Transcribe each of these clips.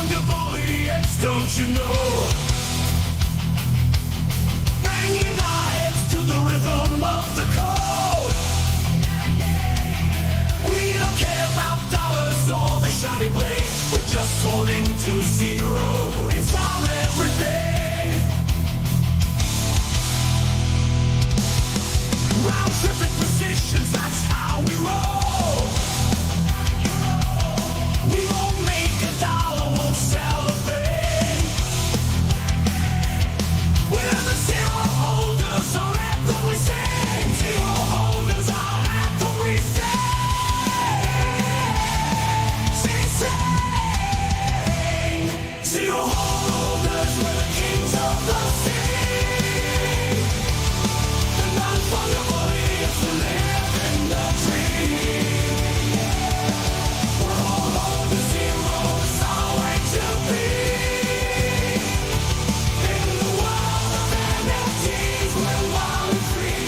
fungibility, don't you know? Banging our heads to the rhythm of the code. We don't care about dollars or the shiny blade. We're just holding to zero. It's our everything. Round tripping positions, that's how we roll. We won't make a dollar, won't celebrate. We're the zero holders, our anthem we sing. Zero holders, our anthem we sing. Zero holders, we're the kings of the sea. The non-fungibility is to live in the dream. We're all on the zero, it's our way to be. In the world of NFTs, we're wild and free.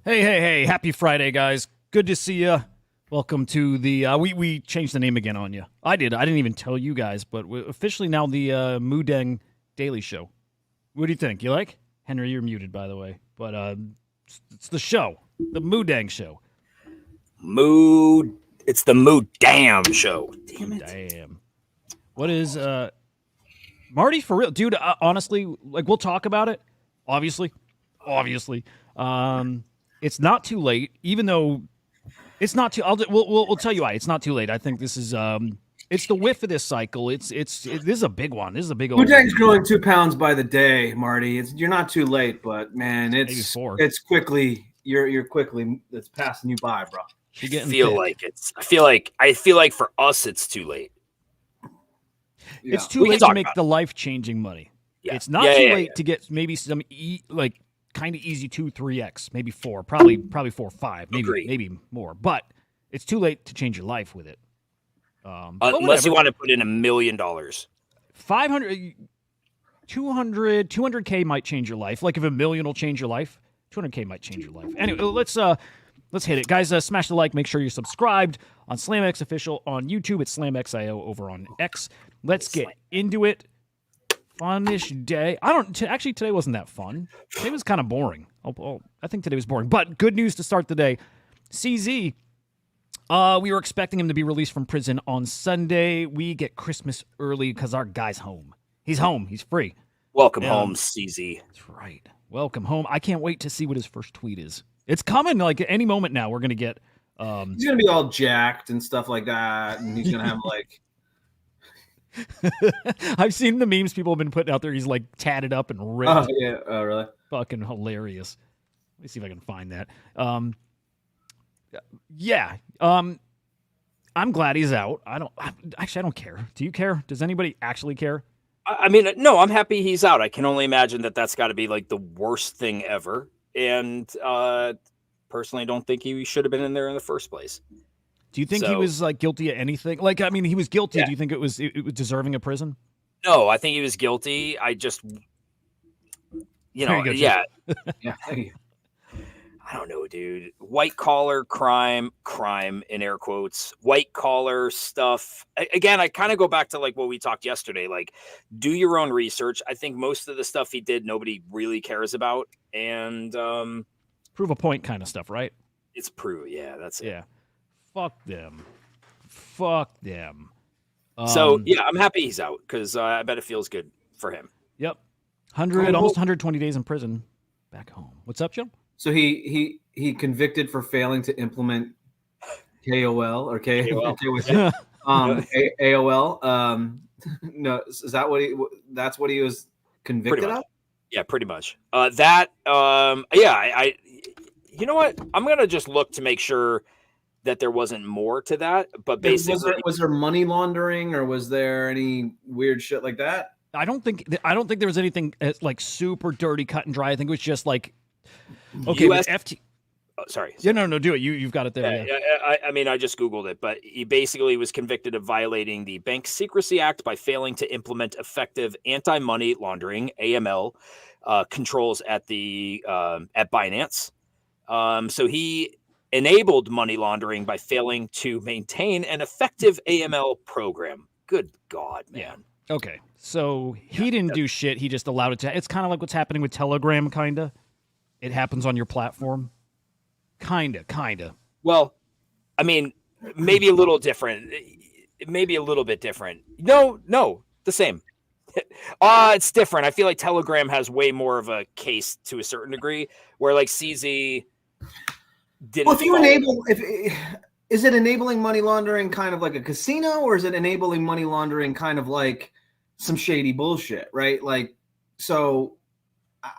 Hey, happy Friday, guys. Good to see you. Welcome to the, we changed the name again on you. I didn't even tell you guys, but we're officially now the Moo Deng Daily Show. What do you think? You like? Henry, you're muted, by the way. But it's the show, the Moo Deng Show. It's the Moo Damn Show. Damn it. Damn. What is, Marty, for real? Dude, honestly, like, we'll talk about it, obviously. It's not too late, even though it's not too. We'll tell you why. It's not too late. I think this is it's the whiff of this cycle. This is a big one. This is a big. Moo Deng's growing 2 pounds by the day, Marty. You're not too late, but man, it's quickly. You're quickly. It's passing you by, bro. I feel like for us, it's too late. Yeah. It's too late to make the life-changing money. Yeah. It's not too late to get maybe some kind of easy 2-3x, maybe 4, probably 4 5, maybe more. But it's too late to change your life with it. Unless you want to put in $1 million. 500, 200K might change your life. Like if $1 million will change your life, 200K might change your life. Anyway, let's hit it, guys. Smash the like. Make sure you're subscribed on SlamX Official on YouTube. It's SlamXIO over on X. Let's get into it. Funish day. Actually, today wasn't that fun. Today was kind of boring. I think today was boring. But good news to start the day. CZ, we were expecting him to be released from prison on Sunday. We get Christmas early because our guy's home. He's home. He's free. Welcome home, CZ. That's right. Welcome home. I can't wait to see what his first tweet is. It's coming like at any moment now. We're going to get... he's going to be all jacked and stuff like that. And he's going to have like... I've seen the memes people have been putting out there. He's like tatted up and ripped. Oh, yeah. Oh, really? Fucking hilarious. Let me see if I can find that. Yeah. I'm glad he's out. I don't care. Do you care? Does anybody actually care? I mean, no, I'm happy he's out. I can only imagine that's got to be like the worst thing ever. And personally, don't think he should have been in there in the first place. Do you think he was like guilty of anything? Like, I mean, he was guilty. Yeah. Do you think it was deserving of prison? No, I think he was guilty. I just, yeah. I don't know, dude. White collar crime in air quotes, white collar stuff. Again, I kind of go back to like what we talked yesterday. Like, do your own research. I think most of the stuff he did, nobody really cares about. And prove a point kind of stuff, right? It's prove. Yeah, that's it. Yeah. Fuck them. So, yeah, I'm happy he's out because I bet it feels good for him. Yep. Almost 120 days in prison back home. What's up, Joe? So he convicted for failing to implement KOL or AOL. No, is that that's what he was convicted of? Yeah, pretty much. You know what? I'm going to just look to make sure that there wasn't more to that, but basically, was there money laundering or was there any weird shit like that? I don't think there was anything like super dirty, cut and dry. I think it was just like, okay, Sorry. Yeah, no, do it. You've got it there. Yeah. I mean, I just Googled it, but he basically was convicted of violating the Bank Secrecy Act by failing to implement effective anti-money laundering (AML) controls at Binance. So he enabled money laundering by failing to maintain an effective AML program. Good God, man. Yeah. Okay. So he didn't do shit. He just allowed it to. It's kind of like what's happening with Telegram, kind of. It happens on your platform. Kind of. Well, I mean, maybe a little different. Maybe a little bit different. No, the same. It's different. I feel like Telegram has way more of a case to a certain degree, where like CZ didn't. Well, if you enable, is it enabling money laundering kind of like a casino, or is it enabling money laundering kind of like some shady bullshit, right? Like, so,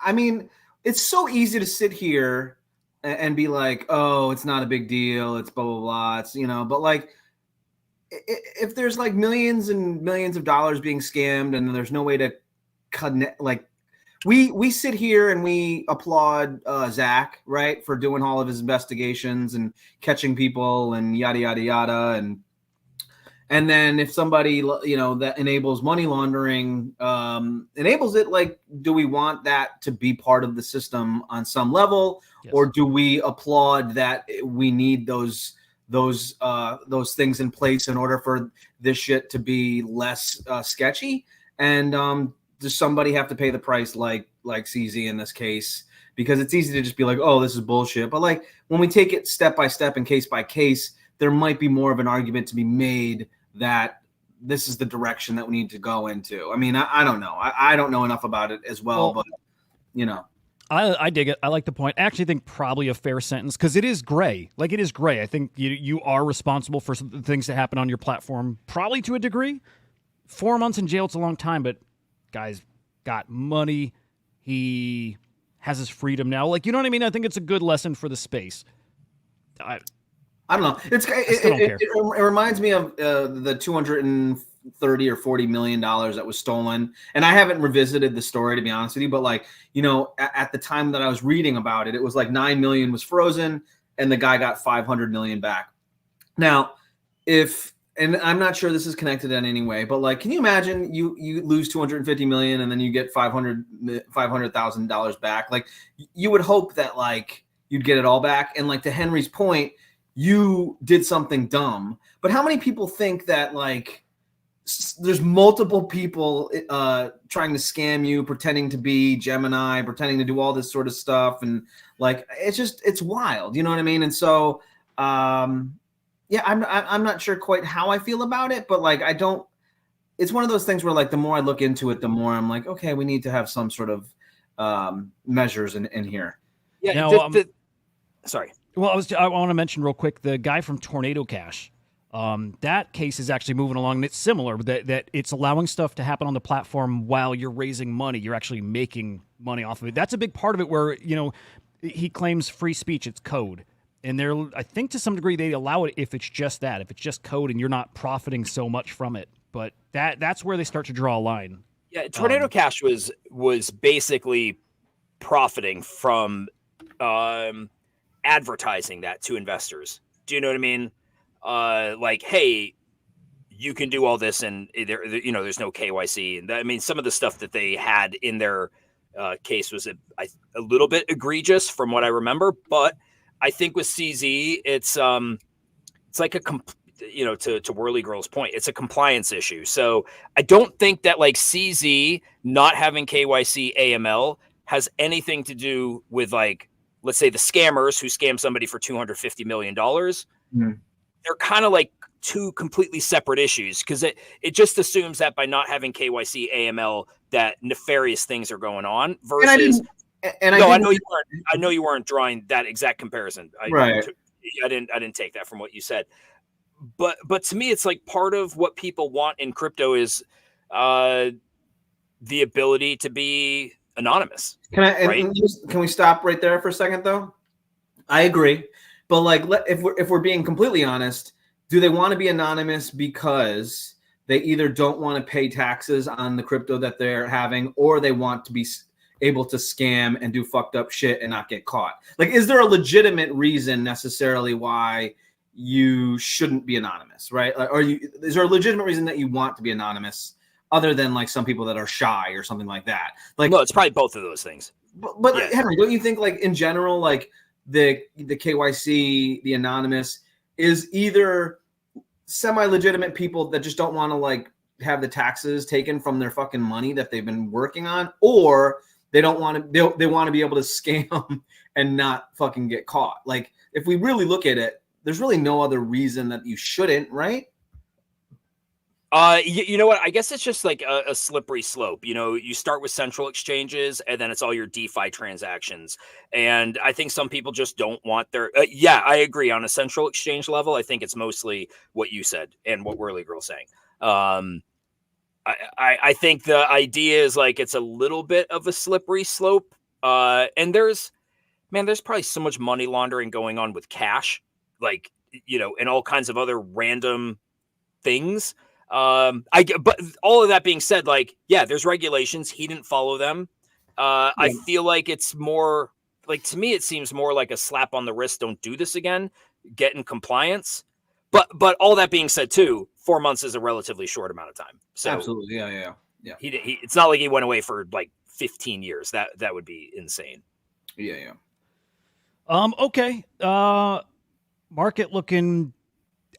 I mean, it's so easy to sit here and be like, oh, it's not a big deal. It's blah, blah, blah. It's, but like, if there's like millions and millions of dollars being scammed and there's no way to connect, like we sit here and we applaud Zach, right, for doing all of his investigations and catching people and yada, yada, yada. And then if somebody, that enables money laundering, enables it, like, do we want that to be part of the system on some level? Yes. Or do we applaud that we need those things in place in order for this shit to be less sketchy? And does somebody have to pay the price like CZ in this case? Because it's easy to just be like, oh, this is bullshit. But like when we take it step by step and case by case, there might be more of an argument to be made that this is the direction that we need to go into. I mean, I don't know. I don't know enough about it as well, but I dig it. I like the point. I actually think probably a fair sentence because it is gray. Like, it is gray. I think you are responsible for some things that happen on your platform, probably to a degree. 4 months in jail, it's a long time, but guy's got money. He has his freedom now. Like, you know what I mean? I think it's a good lesson for the space. I don't know. It reminds me of the 230 or 40 million dollars that was stolen, and I haven't revisited the story, to be honest with you. But like, at the time that I was reading about it, it was like 9 million was frozen, and the guy got 500 million back. Now, and I'm not sure this is connected in any way, but like, can you imagine you lose 250 million and then you get $500,000 back? Like, you would hope that like you'd get it all back. And like, to Henry's point, you did something dumb, but how many people think that like there's multiple people trying to scam you, pretending to be Gemini, pretending to do all this sort of stuff, and like it's wild, you know what I mean? And so I'm not sure quite how I feel about it, but like it's one of those things where like the more I look into it, the more I'm like, okay, we need to have some sort of measures in here. Yeah. Now, sorry. Well, I want to mention real quick the guy from Tornado Cash. That case is actually moving along, and it's similar that it's allowing stuff to happen on the platform while you're raising money. You're actually making money off of it. That's a big part of it where, he claims free speech. It's code. And I think to some degree they allow it if it's just that, if it's just code and you're not profiting so much from it. But that's where they start to draw a line. Yeah, Tornado Cash was basically profiting from advertising that to investors. Do you know what I mean? Like, hey, you can do all this, and there's no KYC. And I mean, some of the stuff that they had in their case was a little bit egregious from what I remember. But I think with CZ, it's like to Whirly Girl's point, it's a compliance issue. So I don't think that like CZ not having KYC AML has anything to do with like, let's say the scammers who scam somebody for $250 million. Mm. They're kind of like two completely separate issues, because it just assumes that by not having KYC AML that nefarious things are going on versus. I know you weren't drawing that exact comparison. Right. I didn't take that from what you said. But to me, it's like part of what people want in crypto is the ability to be anonymous. Can we stop right there for a second though? I agree. But like, if we're being completely honest, do they want to be anonymous because they either don't want to pay taxes on the crypto that they're having, or they want to be able to scam and do fucked up shit and not get caught? Like, is there a legitimate reason necessarily why you shouldn't be anonymous, right? Or is there a legitimate reason that you want to be anonymous other than like some people that are shy or something like that? Like, No, it's probably both of those things. but Yeah. Henry, don't you think like in general, like the KYC, the anonymous is either semi-legitimate people that just don't want to like have the taxes taken from their fucking money that they've been working on, or they don't want to, they want to be able to scam and not fucking get caught. Like, if we really look at it, there's really no other reason that you shouldn't, right? You know what? I guess it's just like a slippery slope. You know, you start with central exchanges and then it's all your DeFi transactions. And I think some people just don't want their, yeah, I agree. On a central exchange level, I think it's mostly what you said and what Whirly Girl's saying. I think the idea is like, it's a little bit of a slippery slope. And there's probably so much money laundering going on with cash, like, you know, and all kinds of other random things. But all of that being said, like, yeah, there's regulations. He didn't follow them. I feel like it's more like, to me, it seems more like a slap on the wrist. Don't do this again. Get in compliance. But all that being said, too, 4 months is a relatively short amount of time. So Absolutely. Yeah. he it's not like he went away for like 15 years. That would be insane. Yeah. Okay. Market looking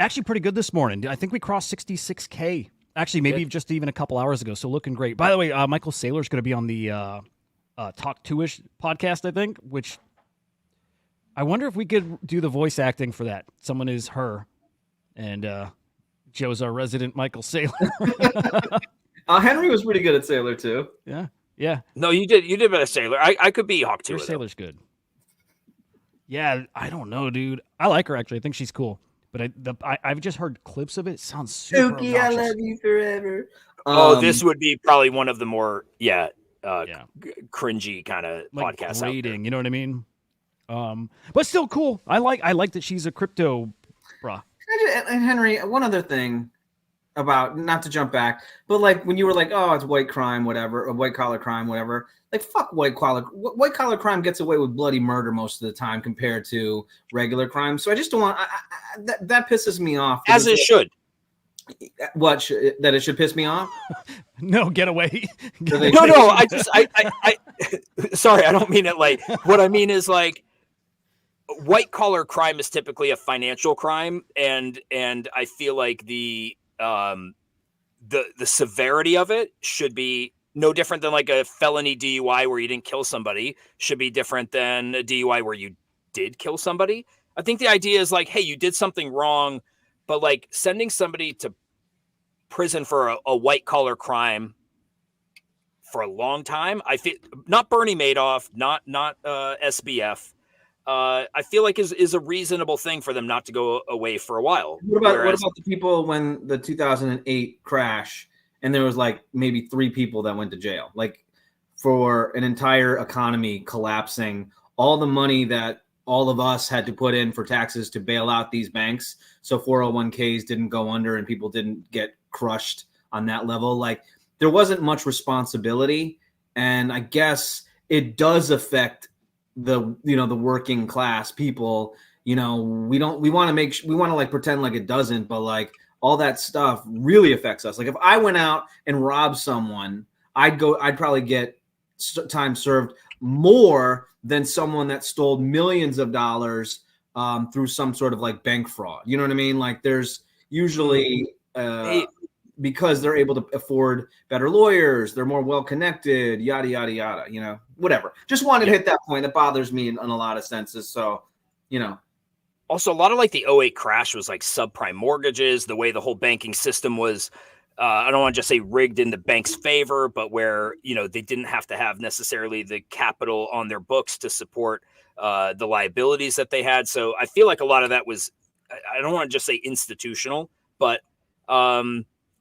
actually pretty good this morning. I think we crossed 66K. Actually, maybe just even a couple hours ago. So looking great. By the way, Michael Saylor's going to be on the Talk Two-ish podcast, I think, which I wonder if we could do the voice acting for that. Someone is her. And Joe's our resident Michael Saylor. Henry was pretty good at Sailor too. Yeah. No, you did better, Sailor. I could be Hawk too. Your Sailor's good. Yeah, I don't know, dude. I like her, actually. I think she's cool. But I've just heard clips of it. It sounds super Suki, I obnoxious. love you forever. This would be probably one of the more cringy kind of like podcasts grating, out there. you know what I mean? But still cool. I like that she's a crypto bruh. And Henry, one other thing about, not to jump back, but like when you were like, oh, it's white crime, whatever, or white collar crime, whatever. Like, fuck white collar crime gets away with bloody murder most of the time compared to regular crime. So I just don't want that pisses me off. As it should. What that it should piss me off? No, get away. No. I sorry, I don't mean it like. What I mean is like, white collar crime is typically a financial crime, and I feel like the severity of it should be no different than like a felony DUI where you didn't kill somebody. Should be different than a DUI where you did kill somebody. I think the idea is like, hey, you did something wrong, but like sending somebody to prison for a white collar crime for a long time, I feel, not Bernie Madoff, not SBF. I feel like is a reasonable thing for them not to go away for a while. What about the people when the 2008 crash and there was like maybe 3 people that went to jail, like for an entire economy collapsing, all the money that all of us had to put in for taxes to bail out these banks, so 401ks didn't go under and people didn't get crushed on that level. Like, there wasn't much responsibility, and I guess it does affect the working class people. We want to like pretend like it doesn't, but like all that stuff really affects us. Like, if I went out and robbed someone, I'd probably get time served more than someone that stole millions of dollars through some sort of like bank fraud. You know what I mean? Like, there's usually because they're able to afford better lawyers, they're more well-connected, yada, yada, yada, whatever. Just wanted to hit that point. That bothers me in a lot of senses. So, Also, a lot of like the '08 crash was like subprime mortgages, the way the whole banking system was, I don't want to just say rigged in the bank's favor, but where, they didn't have to have necessarily the capital on their books to support the liabilities that they had. So I feel like a lot of that was, I don't want to just say institutional, but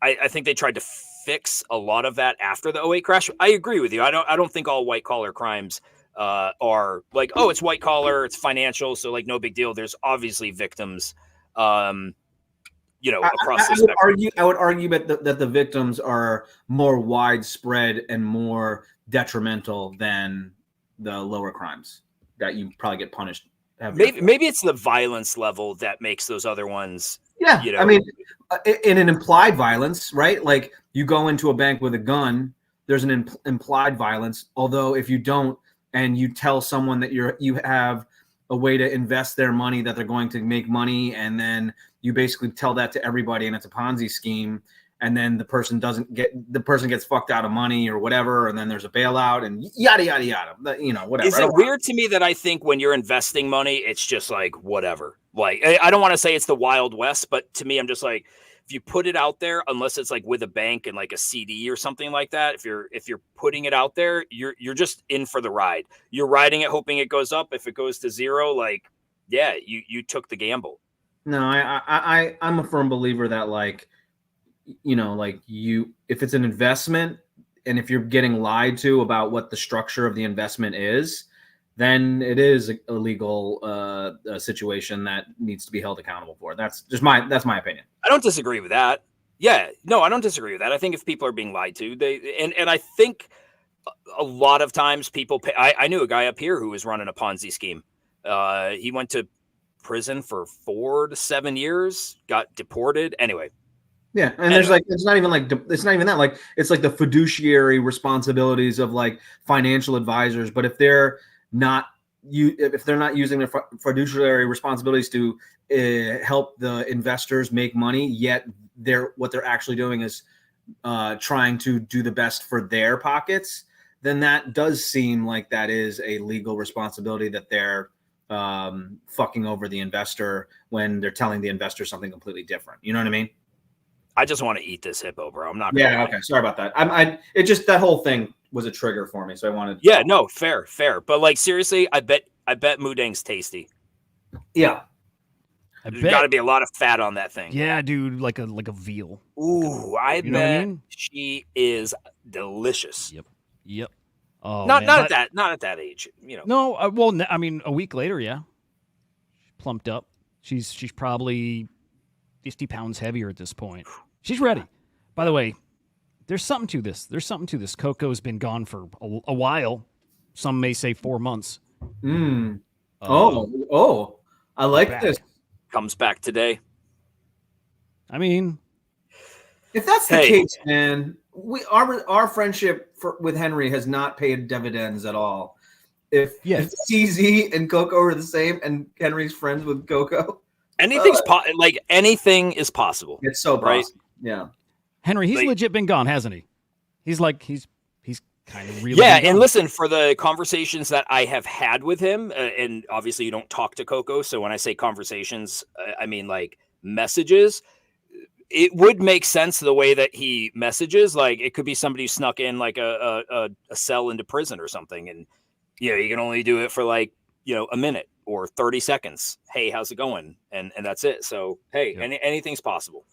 I think they tried to fix a lot of that after the '08 crash. I agree with you. I don't think all white collar crimes are like, oh, it's white collar, it's financial, so like no big deal. There's obviously victims, across the spectrum. I would argue that the victims are more widespread and more detrimental than the lower crimes that you probably get punished heavier for. Maybe it's the violence level that makes those other ones. Yeah, you know, I mean, in an implied violence, right? Like you go into a bank with a gun, there's an implied violence. Although if you don't, and you tell someone that you have a way to invest their money, that they're going to make money, and then you basically tell that to everybody, and it's a Ponzi scheme, and then the person gets fucked out of money or whatever, and then there's a bailout and yada yada yada. Whatever. Is it weird to me that I think when you're investing money, it's just like whatever? Like I don't want to say it's the Wild West, but to me, I'm just like, if you put it out there, unless it's like with a bank and like a CD or something like that, if you're putting it out there, you're just in for the ride. You're riding it, hoping it goes up. If it goes to zero, like, yeah, you took the gamble. No, I'm a firm believer that if it's an investment and if you're getting lied to about what the structure of the investment is, then it is a legal situation that needs to be held accountable for. That's my opinion. I don't disagree with that. Yeah, no, I don't disagree with that. I think if people are being lied to, and I think a lot of times people pay. I knew a guy up here who was running a Ponzi scheme. He went to prison for 4 to 7 years, got deported. Anyway. Yeah, and there's it's not even that. Like it's like the fiduciary responsibilities of like financial advisors. But if they're not using their fiduciary responsibilities to help the investors make money, yet what they're actually doing is trying to do the best for their pockets, then that does seem like that is a legal responsibility, that they're fucking over the investor when they're telling the investor something completely different. You know what I mean? I just want to eat this hippo, bro. I'm not. Yeah. Okay. Sorry about that. It just, that whole thing was a trigger for me, so I wanted. Yeah. No. Fair. But like seriously, I bet Moo Deng's tasty. Yeah. There's got to be a lot of fat on that thing. Yeah, dude, like a veal. Ooh, I You know what I bet mean? she is delicious. Yep. Oh, not man. at that age, you know. No, well, I mean, a week later, yeah, plumped up. She's probably 50 pounds heavier at this point. She's ready. By the way, there's something to this. Coco's been gone for a while. Some may say 4 months. I like this. Comes back today. I mean, if that's the case, man, our friendship with Henry has not paid dividends at all. If CZ and Coco are the same, and Henry's friends with Coco, anything is possible. It's so right? possible. Yeah, Henry, he's legit been gone, hasn't he? He's kind of really. Yeah, and listen, for the conversations that I have had with him, and obviously you don't talk to Coco, so when I say conversations, I mean like messages. It would make sense the way that he messages. Like it could be somebody who snuck in like a cell into prison or something, and you can only do it for like a minute or 30 seconds. Hey, how's it going? And that's it. So hey, anything's possible.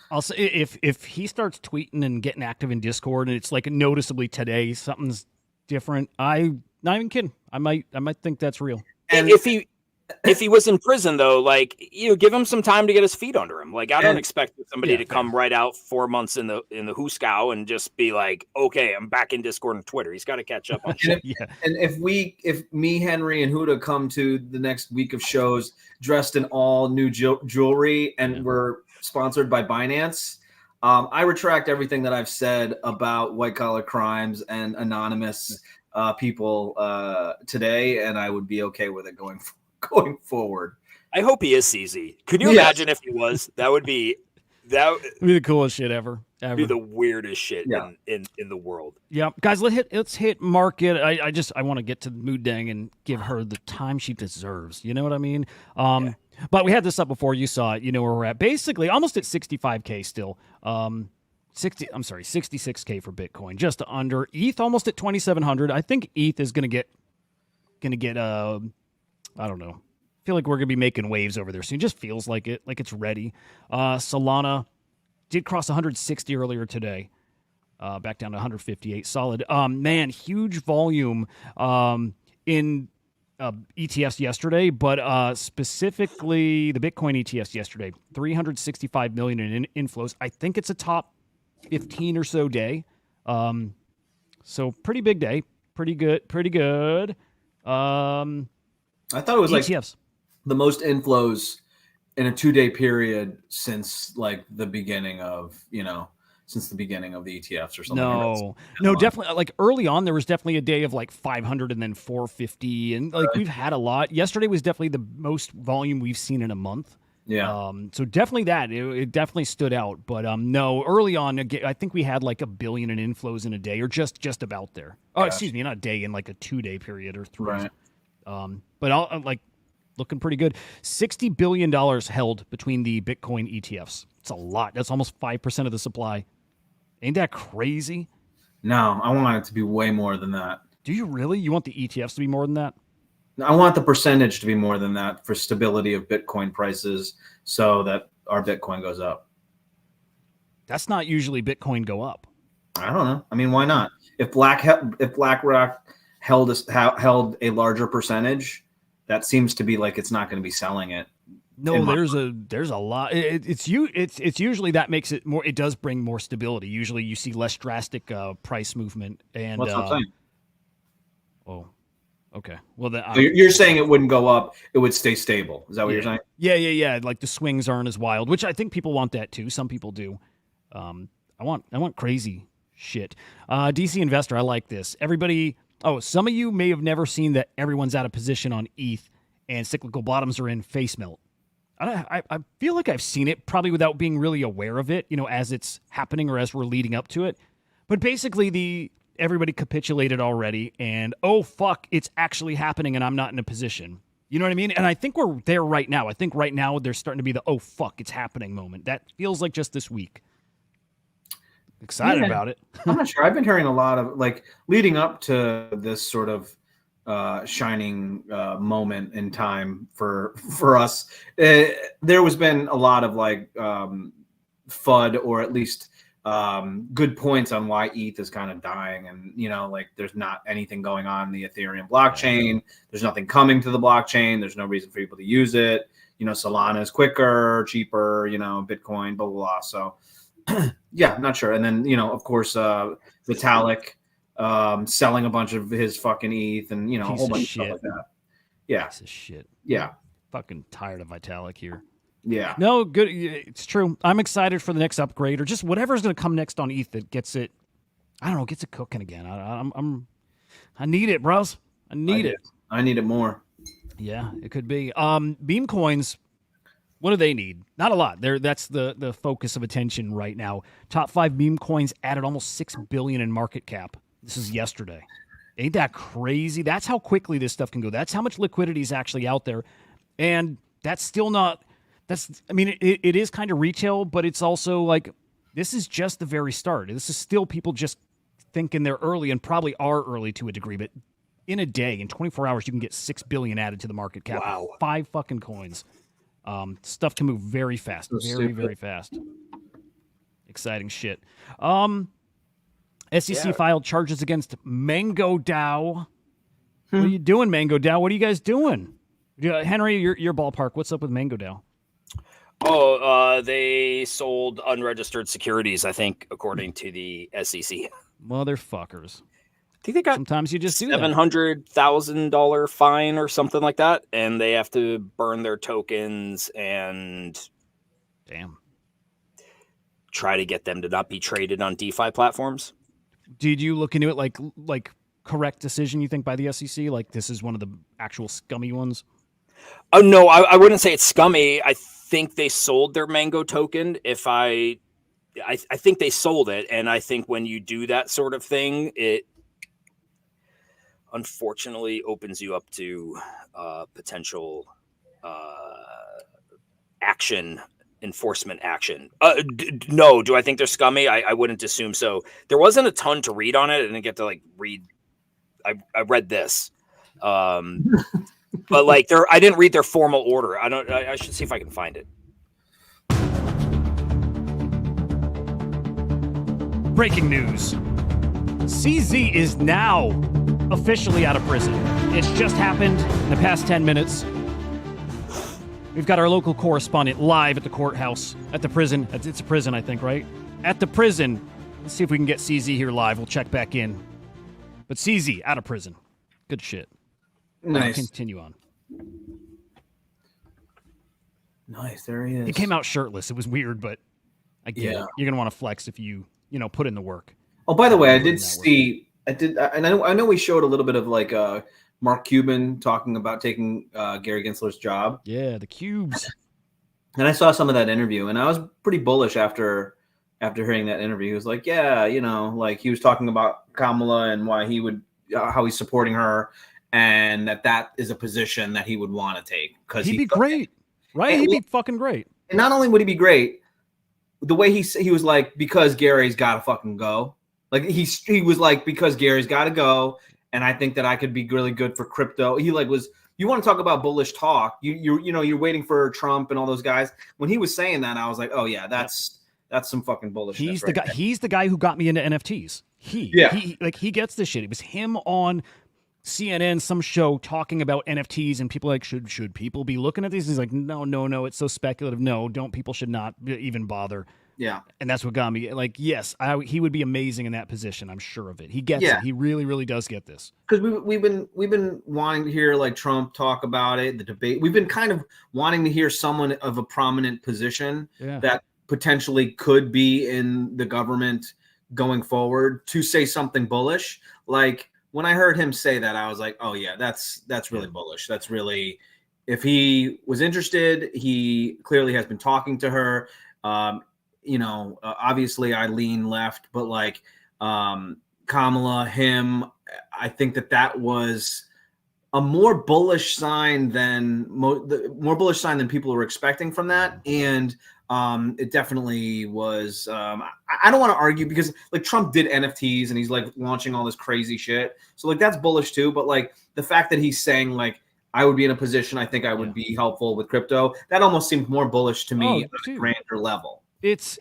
I'll say if he starts tweeting and getting active in Discord, and it's like noticeably today something's different, not even kidding. I might think that's real. And if he was in prison though, like give him some time to get his feet under him. Like I don't expect somebody to come right out 4 months in the Huskow and just be like, okay, I'm back in Discord and Twitter. He's got to catch up on shit. And if me, Henry, and Hudah come to the next week of shows dressed in all new jewelry and we're sponsored by Binance, I retract everything that I've said about white collar crimes and anonymous people today, and I would be okay with it going forward. I hope he is CZ. Could you imagine if he was? That would be the coolest shit ever. Be the weirdest shit in the world. Yeah, guys, let's hit market. I want to get to Moo Deng and give her the time she deserves. You know what I mean? But we had this up before. You saw it. You know where we're at. Basically, almost at 65K still. 66K for Bitcoin, just under. ETH almost at 2,700. I think ETH is gonna get. I don't know. I feel like we're gonna be making waves over there soon. It just feels like it, like it's ready. Solana did cross 160 earlier today. Back down to 158. Solid. Man, huge volume in ETFs yesterday, but specifically the Bitcoin ETFs yesterday, 365 million in inflows. I think it's a top 15 or so day. So pretty big day. Pretty good. I thought it was like ETFs. the most inflows in a 2-day period since like the beginning of the ETFs or something. No, definitely. Like early on, there was definitely a day of like 500 and then 450, and like we've had a lot. Yesterday was definitely the most volume we've seen in a month. Yeah. So definitely that it definitely stood out. But no, early on, I think we had like $1 billion in inflows in a day, or just about there. Oh, excuse me, not a day, in like a 2-day period or 3. Right. But I'll like looking pretty good. $60 billion held between the Bitcoin ETFs. It's a lot. That's almost 5% of the supply. Ain't that crazy? No, I want it to be way more than that. Do you really? You want the ETFs to be more than that? I want the percentage to be more than that for stability of Bitcoin prices, so that our Bitcoin goes up. That's not usually Bitcoin go up. I don't know. I mean, why not? If BlackRock held a larger percentage, that seems to be like it's not going to be selling it. No, there's a lot. It's usually that makes it more. It does bring more stability. Usually, you see less drastic price movement. And what's what I'm saying? Oh, okay. Well, then so you're saying it wouldn't go up; it would stay stable. Is that what you're saying? Yeah. Like the swings aren't as wild, which I think people want that too. Some people do. I want crazy shit. DC Investor, I like this. Everybody. Oh, some of you may have never seen that everyone's out of position on ETH and cyclical bottoms are in face melt. I feel like I've seen it, probably without being really aware of it, as it's happening or as we're leading up to it. But basically, everybody capitulated already, and oh fuck, it's actually happening, and I'm not in a position. You know what I mean? And I think we're there right now. I think right now there's starting to be the oh fuck, it's happening moment. That feels like just this week. Excited about it. I'm not sure. I've been hearing a lot of like leading up to this sort of shining moment in time for us. There has been a lot of like FUD, or at least good points on why ETH is kind of dying, and like there's not anything going on in the Ethereum blockchain. There's nothing coming to the blockchain. There's no reason for people to use it. Solana is quicker, cheaper. Bitcoin, blah blah blah. So yeah, not sure. And then of course Vitalik selling a bunch of his fucking ETH and a whole bunch of stuff like that. Yeah. Piece of shit. Yeah. Fucking tired of Vitalik here. Yeah. No, good. It's true. I'm excited for the next upgrade, or just whatever's going to come next on ETH that gets it. I don't know, gets it cooking again. I need it, bros. I need it. I need it more. Yeah, it could be. Beam coins. What do they need? Not a lot. That's the focus of attention right now. Top 5 meme coins added almost $6 billion in market cap. This is yesterday. Ain't that crazy? That's how quickly this stuff can go. That's how much liquidity is actually out there. And that's still not, it is kind of retail, but it's also like, this is just the very start. This is still people just thinking they're early, and probably are early to a degree, but in a day, in 24 hours, you can get $6 billion added to the market cap. Wow. 5 fucking coins. Stuff can move very fast, very fast. Exciting shit. SEC filed charges against Mango DAO. What are you doing, Mango DAO? What are you guys doing? Henry, your ballpark. What's up with Mango DAO? Oh, they sold unregistered securities, I think, according to the SEC. Motherfuckers. I think they got sometimes you just do $700,000 fine or something like that, and they have to burn their tokens and try to get them to not be traded on DeFi platforms. Did you look into it like correct decision, you think, by the SEC? Like this is one of the actual scummy ones? Oh no, I wouldn't say it's scummy. I think they sold their Mango token. I think they sold it, and I think when you do that sort of thing, it unfortunately opens you up to potential enforcement action. No, do I think they're scummy? I wouldn't assume so. There wasn't a ton to read on it. I didn't get to read. I read this, but I didn't read their formal order. I should see if I can find it. Breaking news. CZ is now officially out of prison. It's just happened in the past 10 minutes. We've got our local correspondent live at the courthouse, at the prison. It's a prison, I think, right? At the prison. Let's see if we can get CZ here live. We'll check back in. But CZ out of prison. Good shit. Nice. Continue on. Nice. There he is. He came out shirtless. It was weird, but I get it. You're gonna want to flex if you put in the work. Oh, by the way, I Put in did that work. see. And I know we showed a little bit of like Mark Cuban talking about taking Gary Gensler's job. Yeah, the cubes. And I saw some of that interview, and I was pretty bullish after hearing that interview. He was like, yeah, like he was talking about Kamala and why he would, how he's supporting her, and that is a position that he would want to take because He'd be great, right? He'd be fucking great. And not only would he be great, the way he was like, because Gary's got to fucking go. Like he was like, because Gary's got to go, and I think that I could be really good for crypto. He like was. You want to talk about bullish talk? You're waiting for Trump and all those guys. When he was saying that, I was like, oh yeah, that's some fucking bullishness. He's the right guy. there. He's the guy who got me into NFTs. He gets this shit. It was him on CNN, some show talking about NFTs, and people like, should people be looking at these? He's like, no, it's so speculative. No, people should not even bother. Yeah, and that's what got me. Like, yes, he would be amazing in that position. I'm sure of it. He gets it. He really, really does get this. Because we've been wanting to hear like Trump talk about it, the debate. We've been kind of wanting to hear someone of a prominent position that potentially could be in the government going forward to say something bullish. Like when I heard him say that, I was like, oh yeah, that's really bullish. That's really, if he was interested, he clearly has been talking to her. Obviously I lean left, but like Kamala, him, I think that was a more bullish sign than more bullish sign than people were expecting from that. And it definitely was. I don't want to argue because like Trump did NFTs and he's like launching all this crazy shit. So like that's bullish too. But like the fact that he's saying like I would be in a position I think I would be helpful with crypto, that almost seemed more bullish to me at a grander level. It's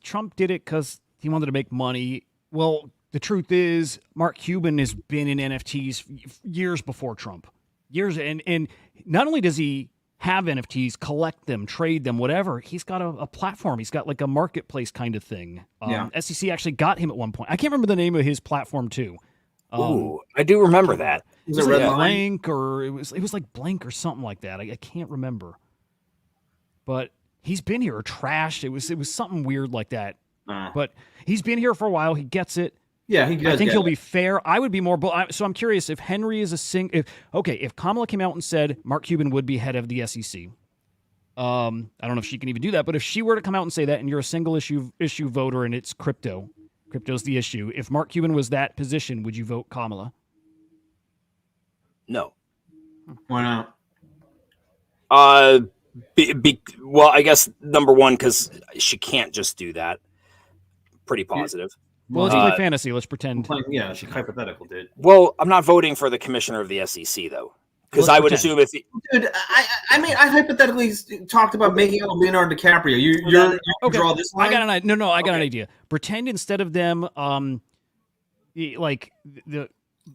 Trump did it because he wanted to make money. Well, the truth is, Mark Cuban has been in NFTs years before Trump. Years, and not only does he have NFTs, collect them, trade them, whatever, he's got a platform. He's got like a marketplace kind of thing. SEC actually got him at one point. I can't remember the name of his platform too. Ooh, I do remember that. It was like Blank, or it was like Blank or something like that. I can't remember. But he's been here or trashed. It was something weird like that. But he's been here for a while. He gets it. Yeah, he does. I think he'll be fair. I would be more. So I'm curious if Henry is if Kamala came out and said Mark Cuban would be head of the SEC. I don't know if she can even do that, but if she were to come out and say that, and you're a single issue voter, and it's crypto's the issue. If Mark Cuban was that position, would you vote Kamala? No. Why not? Well, I guess number one, because she can't just do that. Pretty positive. Well, let's play fantasy. Let's pretend. Yeah, she's hypothetical, dude. Well, I'm not voting for the commissioner of the SEC though, because I would assume if dude, I mean, I hypothetically talked about making out Leonardo DiCaprio. You okay. Draw this line? I got an idea. Pretend instead of them,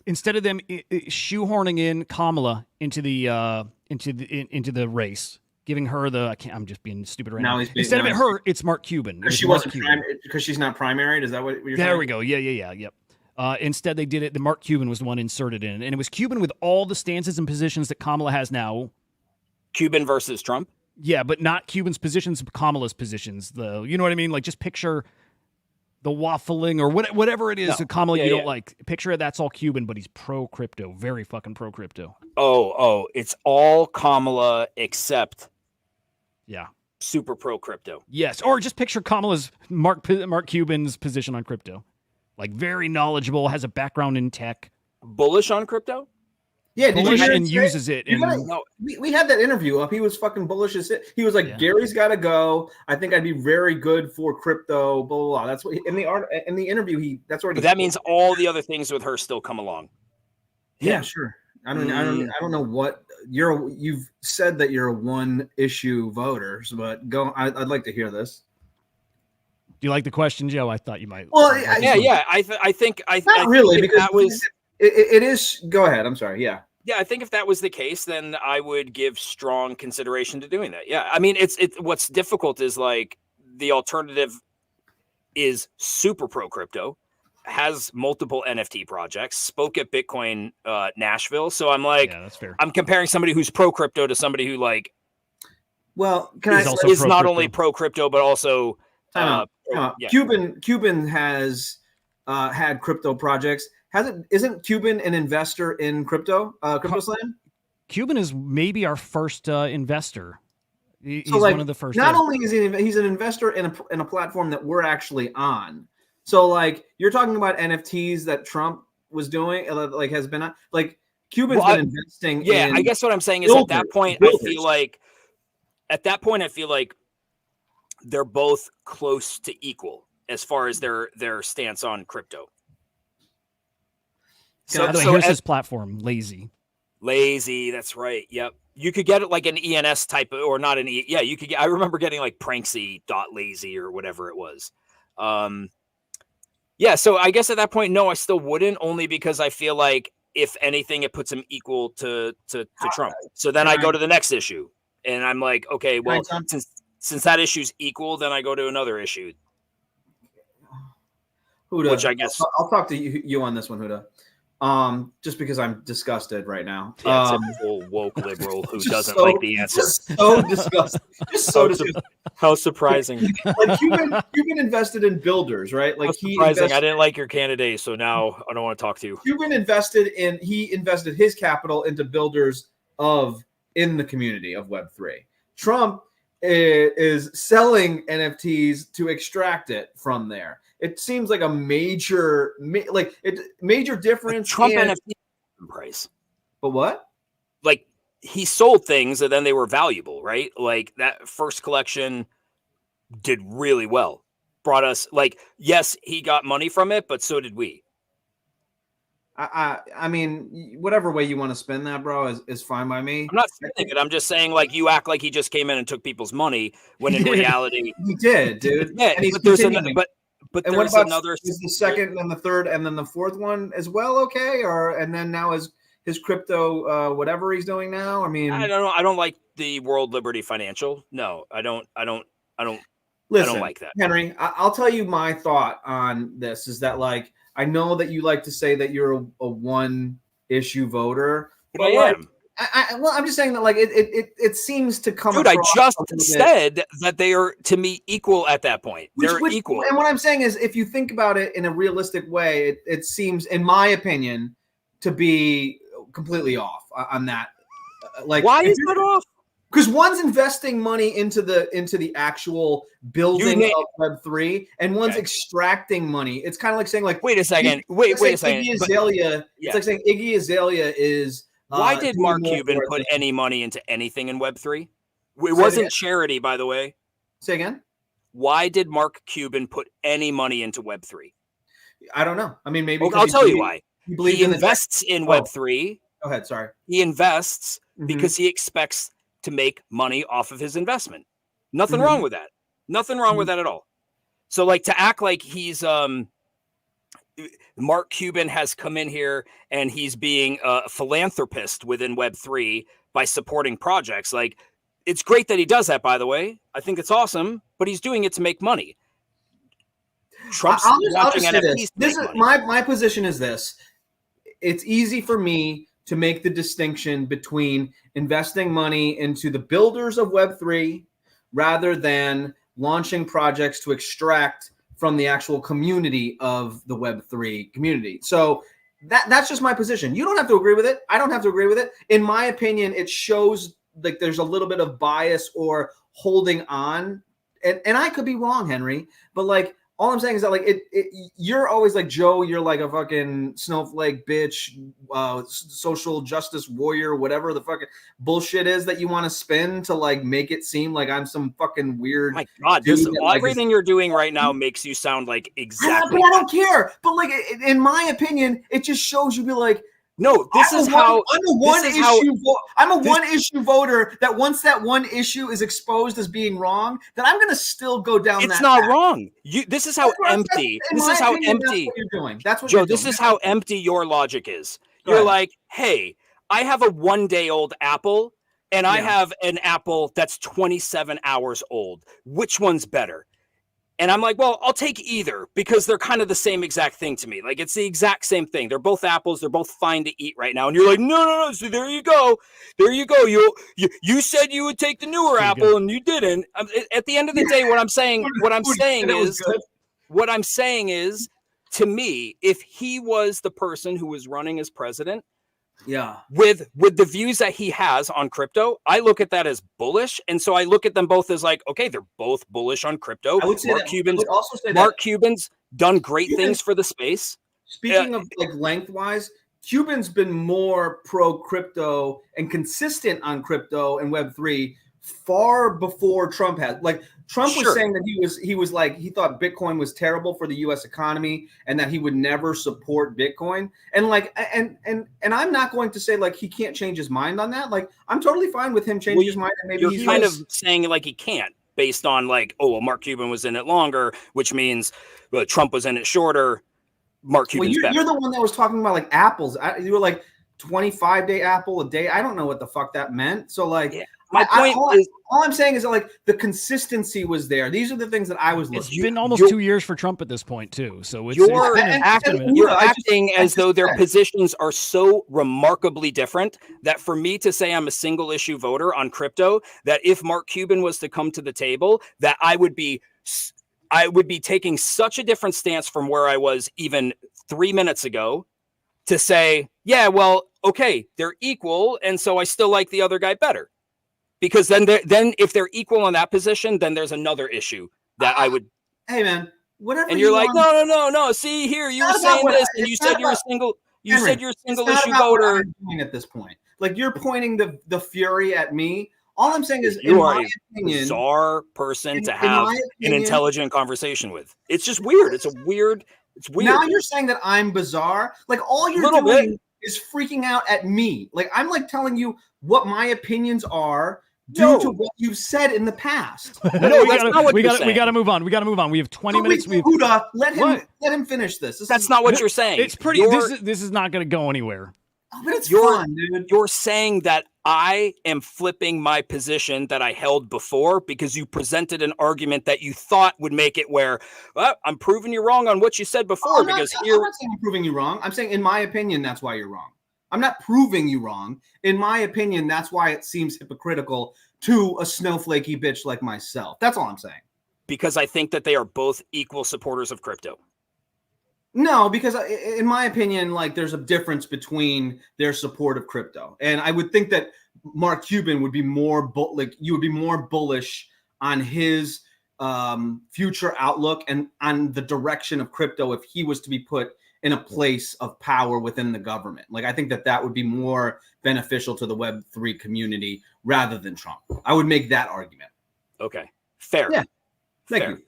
instead of them shoehorning in Kamala into the race. Giving her I'm just being stupid right now. Instead of her, it's Mark Cuban. Because she wasn't because she's not primaried. Is that what you're saying? There we go. Yeah. Yep. Instead, they did it. The Mark Cuban was the one inserted in, and it was Cuban with all the stances and positions that Kamala has now. Cuban versus Trump. Yeah, but not Cuban's positions, but Kamala's positions. You know what I mean? Like just picture the waffling or whatever it is. No. Kamala, you don't like. Picture it. That's all Cuban, but he's pro crypto, very fucking pro crypto. Oh, it's all Kamala except. Yeah. Super pro crypto. Yes. Or just picture Kamala's Mark Cuban's position on crypto. Like very knowledgeable, has a background in tech. Bullish on crypto? Yeah, bullish and uses it. We had that interview up. He was fucking bullish as it. He was like, Gary's got to go. I think I'd be very good for crypto, blah, blah, blah. That's what in the interview, that's what But that means all the other things with her still come along. Yeah, sure. I don't know what you've said that you're a one issue voter, but go. I'd like to hear this. Do you like the question, Joe? I thought you might. Well, yeah. I think not really think because that was. It is. Go ahead. I'm sorry. Yeah. Yeah, I think if that was the case, then I would give strong consideration to doing that. Yeah, I mean, it's what's difficult is like the alternative is super pro crypto. has multiple NFT projects, spoke at Bitcoin Nashville. So I'm like, Yeah, that's fair. I'm comparing somebody who's pro crypto to somebody who like Well, He's also is pro not crypto. only pro crypto but also Time out. yeah. Cuban has had crypto projects. Isn't Cuban an investor in crypto slam? Cuban is maybe our first investor. He's So like one of the first. not only is he's an investor in a platform that we're actually on. So like you're talking about NFTs that Trump was doing, like has been on, like Cuban's been investing. Yeah, in I guess what I'm saying is builders, at that point, builders. I feel like they're both close to equal as far as their stance on crypto. By the way, here's his platform, Lazy. That's right. Yep. You could get it like an ENS type of, or not an E. Yeah, you could get, I remember getting like pranksy.lazy or whatever it was. Yeah, so I guess at that point, no, I still wouldn't, only because I feel like if anything, it puts him equal to Trump. So then I go to the next issue and I'm like, okay, well, since that issue's equal, then I go to another issue. Hudah, which I guess I'll talk to you on this one, Hudah. Just because I'm disgusted right now. Yeah, typical woke liberal who doesn't so, like the answer. So disgusted. Just so disgusted. How surprising. Like Cuban invested in builders, right? Like surprising. I didn't like your candidate, so now I don't want to talk to you. Cuban invested his capital into builders in the community of Web3. Trump is selling NFTs to extract it from there. It seems like a major difference. Trump NFT price. But what? Like he sold things and then they were valuable, right? Like that first collection did really well. Brought us yes, he got money from it, but so did we. I mean, whatever way you want to spin that, bro, is fine by me. I'm not spinning it. I'm just saying, you act like he just came in and took people's money when in reality he did, dude. Yeah, and he's but there's continuing. but and there's what about another. Is the second and the third and then the fourth one as well okay? And then now his crypto whatever he's doing now? I mean, I don't know. I don't like the World Liberty Financial. No, I don't. Listen, I don't like that. Henry, I'll tell you my thought on this is that I know that you like to say that you're a one issue voter, but I am. I'm just saying that it seems to come. Dude, I just said that they are to me equal at that point. They're equal. And what I'm saying is, if you think about it in a realistic way, it seems, in my opinion, to be completely off on that. Why is that off? Because one's investing money into the actual building of Web3, and one's extracting money. It's kind of like saying wait a second. Wait a second. Iggy Azalea. It's like saying Iggy Azalea is. Why did Mark Cuban put any money into anything in Web3? It wasn't charity, by the way. Say again? Why did Mark Cuban put any money into Web3? I don't know. I mean, maybe. I'll tell you why. He invests in Web3. Go ahead. Sorry. He invests because he expects to make money off of his investment. Nothing wrong with that. Nothing wrong with that at all. So to act like he's Mark Cuban has come in here and he's being a philanthropist within Web3 by supporting projects. It's great that he does that, by the way. I think it's awesome, but he's doing it to make money. Trump's watching NFTs. This is my position is this. It's easy for me to make the distinction between investing money into the builders of Web3 rather than launching projects to extract from the actual community of the Web3 community. So that's just my position. You don't have to agree with it. I don't have to agree with it. In my opinion, it shows there's a little bit of bias or holding on. And I could be wrong, Henry, but all I'm saying is that you're always Joe, you're like a fucking snowflake bitch, social justice warrior, whatever the fucking bullshit is that you want to spin to make it seem like I'm some fucking weird. My God, everything you're doing right now makes you sound like exactly. But I don't care. But in my opinion, it just shows you be like. No, this is how I'm a one issue voter that once that one issue is exposed as being wrong, then I'm going to still go down. It's not wrong. This is how empty. This is how empty. That's what you're doing. That's what Joe. You're doing. This is how empty your logic is. You're like, hey, I have a 1 day old apple, and I have an apple that's 27 hours old. Which one's better? And I'm like, well, I'll take either because they're kind of the same exact thing to me. Like, it's the exact same thing. They're both apples. They're both fine to eat right now. And you're like, no. So there you go. You you said you would take the newer apple and you didn't. At the end of the day, what I'm saying is, to me, if he was the person who was running as president, with the views that he has on crypto, I look at that as bullish. And so I look at them both as like, okay, they're both bullish on crypto. Mark Cuban's done great things for the space. Speaking of like lengthwise, Cuban's been more pro crypto and consistent on crypto and Web3 far before Trump had. Like, Trump was saying that he thought Bitcoin was terrible for the U.S. economy and that he would never support Bitcoin. And like, and I'm not going to say like he can't change his mind on that. Like, I'm totally fine with him changing his mind. And maybe he's kind of saying like he can't, based on like, oh, well, Mark Cuban was in it longer, which means Trump was in it shorter. Mark Cuban's better. You're the one that was talking about like apples. You were like 25-day apple a day. I don't know what the fuck that meant. So like. Yeah. My point is, all I'm saying is that like the consistency was there. These are the things that I was looking. It's been almost 2 years for Trump at this point too. So you're acting as though their positions are so remarkably different that for me to say I'm a single issue voter on crypto, that if Mark Cuban was to come to the table, that I would be taking such a different stance from where I was even 3 minutes ago to say, yeah, well, okay, they're equal, and so I still like the other guy better. Because then if they're equal in that position, then there's another issue that I would. Hey man, whatever. And you're like, no. See here, you were saying this, and you said you're a single. You said you're a single issue voter. At this point, like you're pointing the fury at me. All I'm saying is, you are a bizarre person to have an intelligent conversation with. It's just weird. It's weird. Now you're saying that I'm bizarre. Like all you're doing is freaking out at me. Like I'm like telling you what my opinions are. Due to what you've said in the past. No, we got to move on. We have 20 minutes. Hudah, let him finish this. That's not what you're saying. It's pretty. This is not going to go anywhere. Oh, but it's fun, dude. You're saying that I am flipping my position that I held before because you presented an argument that you thought would make it where I'm proving you wrong on what you said before. I'm not saying I'm proving you wrong. I'm saying, in my opinion, that's why you're wrong. I'm not proving you wrong. In my opinion, that's why it seems hypocritical to a snowflakey bitch like myself. That's all I'm saying. Because I think that they are both equal supporters of crypto. No, because in my opinion, like there's a difference between their support of crypto. And I would think that Mark Cuban would be more you would be more bullish on his future outlook and on the direction of crypto if he was to be put in a place of power within the government. Like, I think that would be more beneficial to the Web3 community rather than Trump. I would make that argument. Okay. Fair. Yeah. Thank you.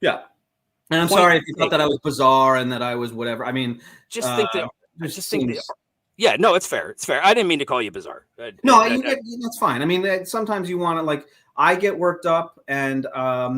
Yeah. And I'm sorry if you thought that I was bizarre and that I was whatever. I mean, yeah, no, it's fair. It's fair. I didn't mean to call you bizarre. That's fine. I mean, sometimes you want to like, I get worked up and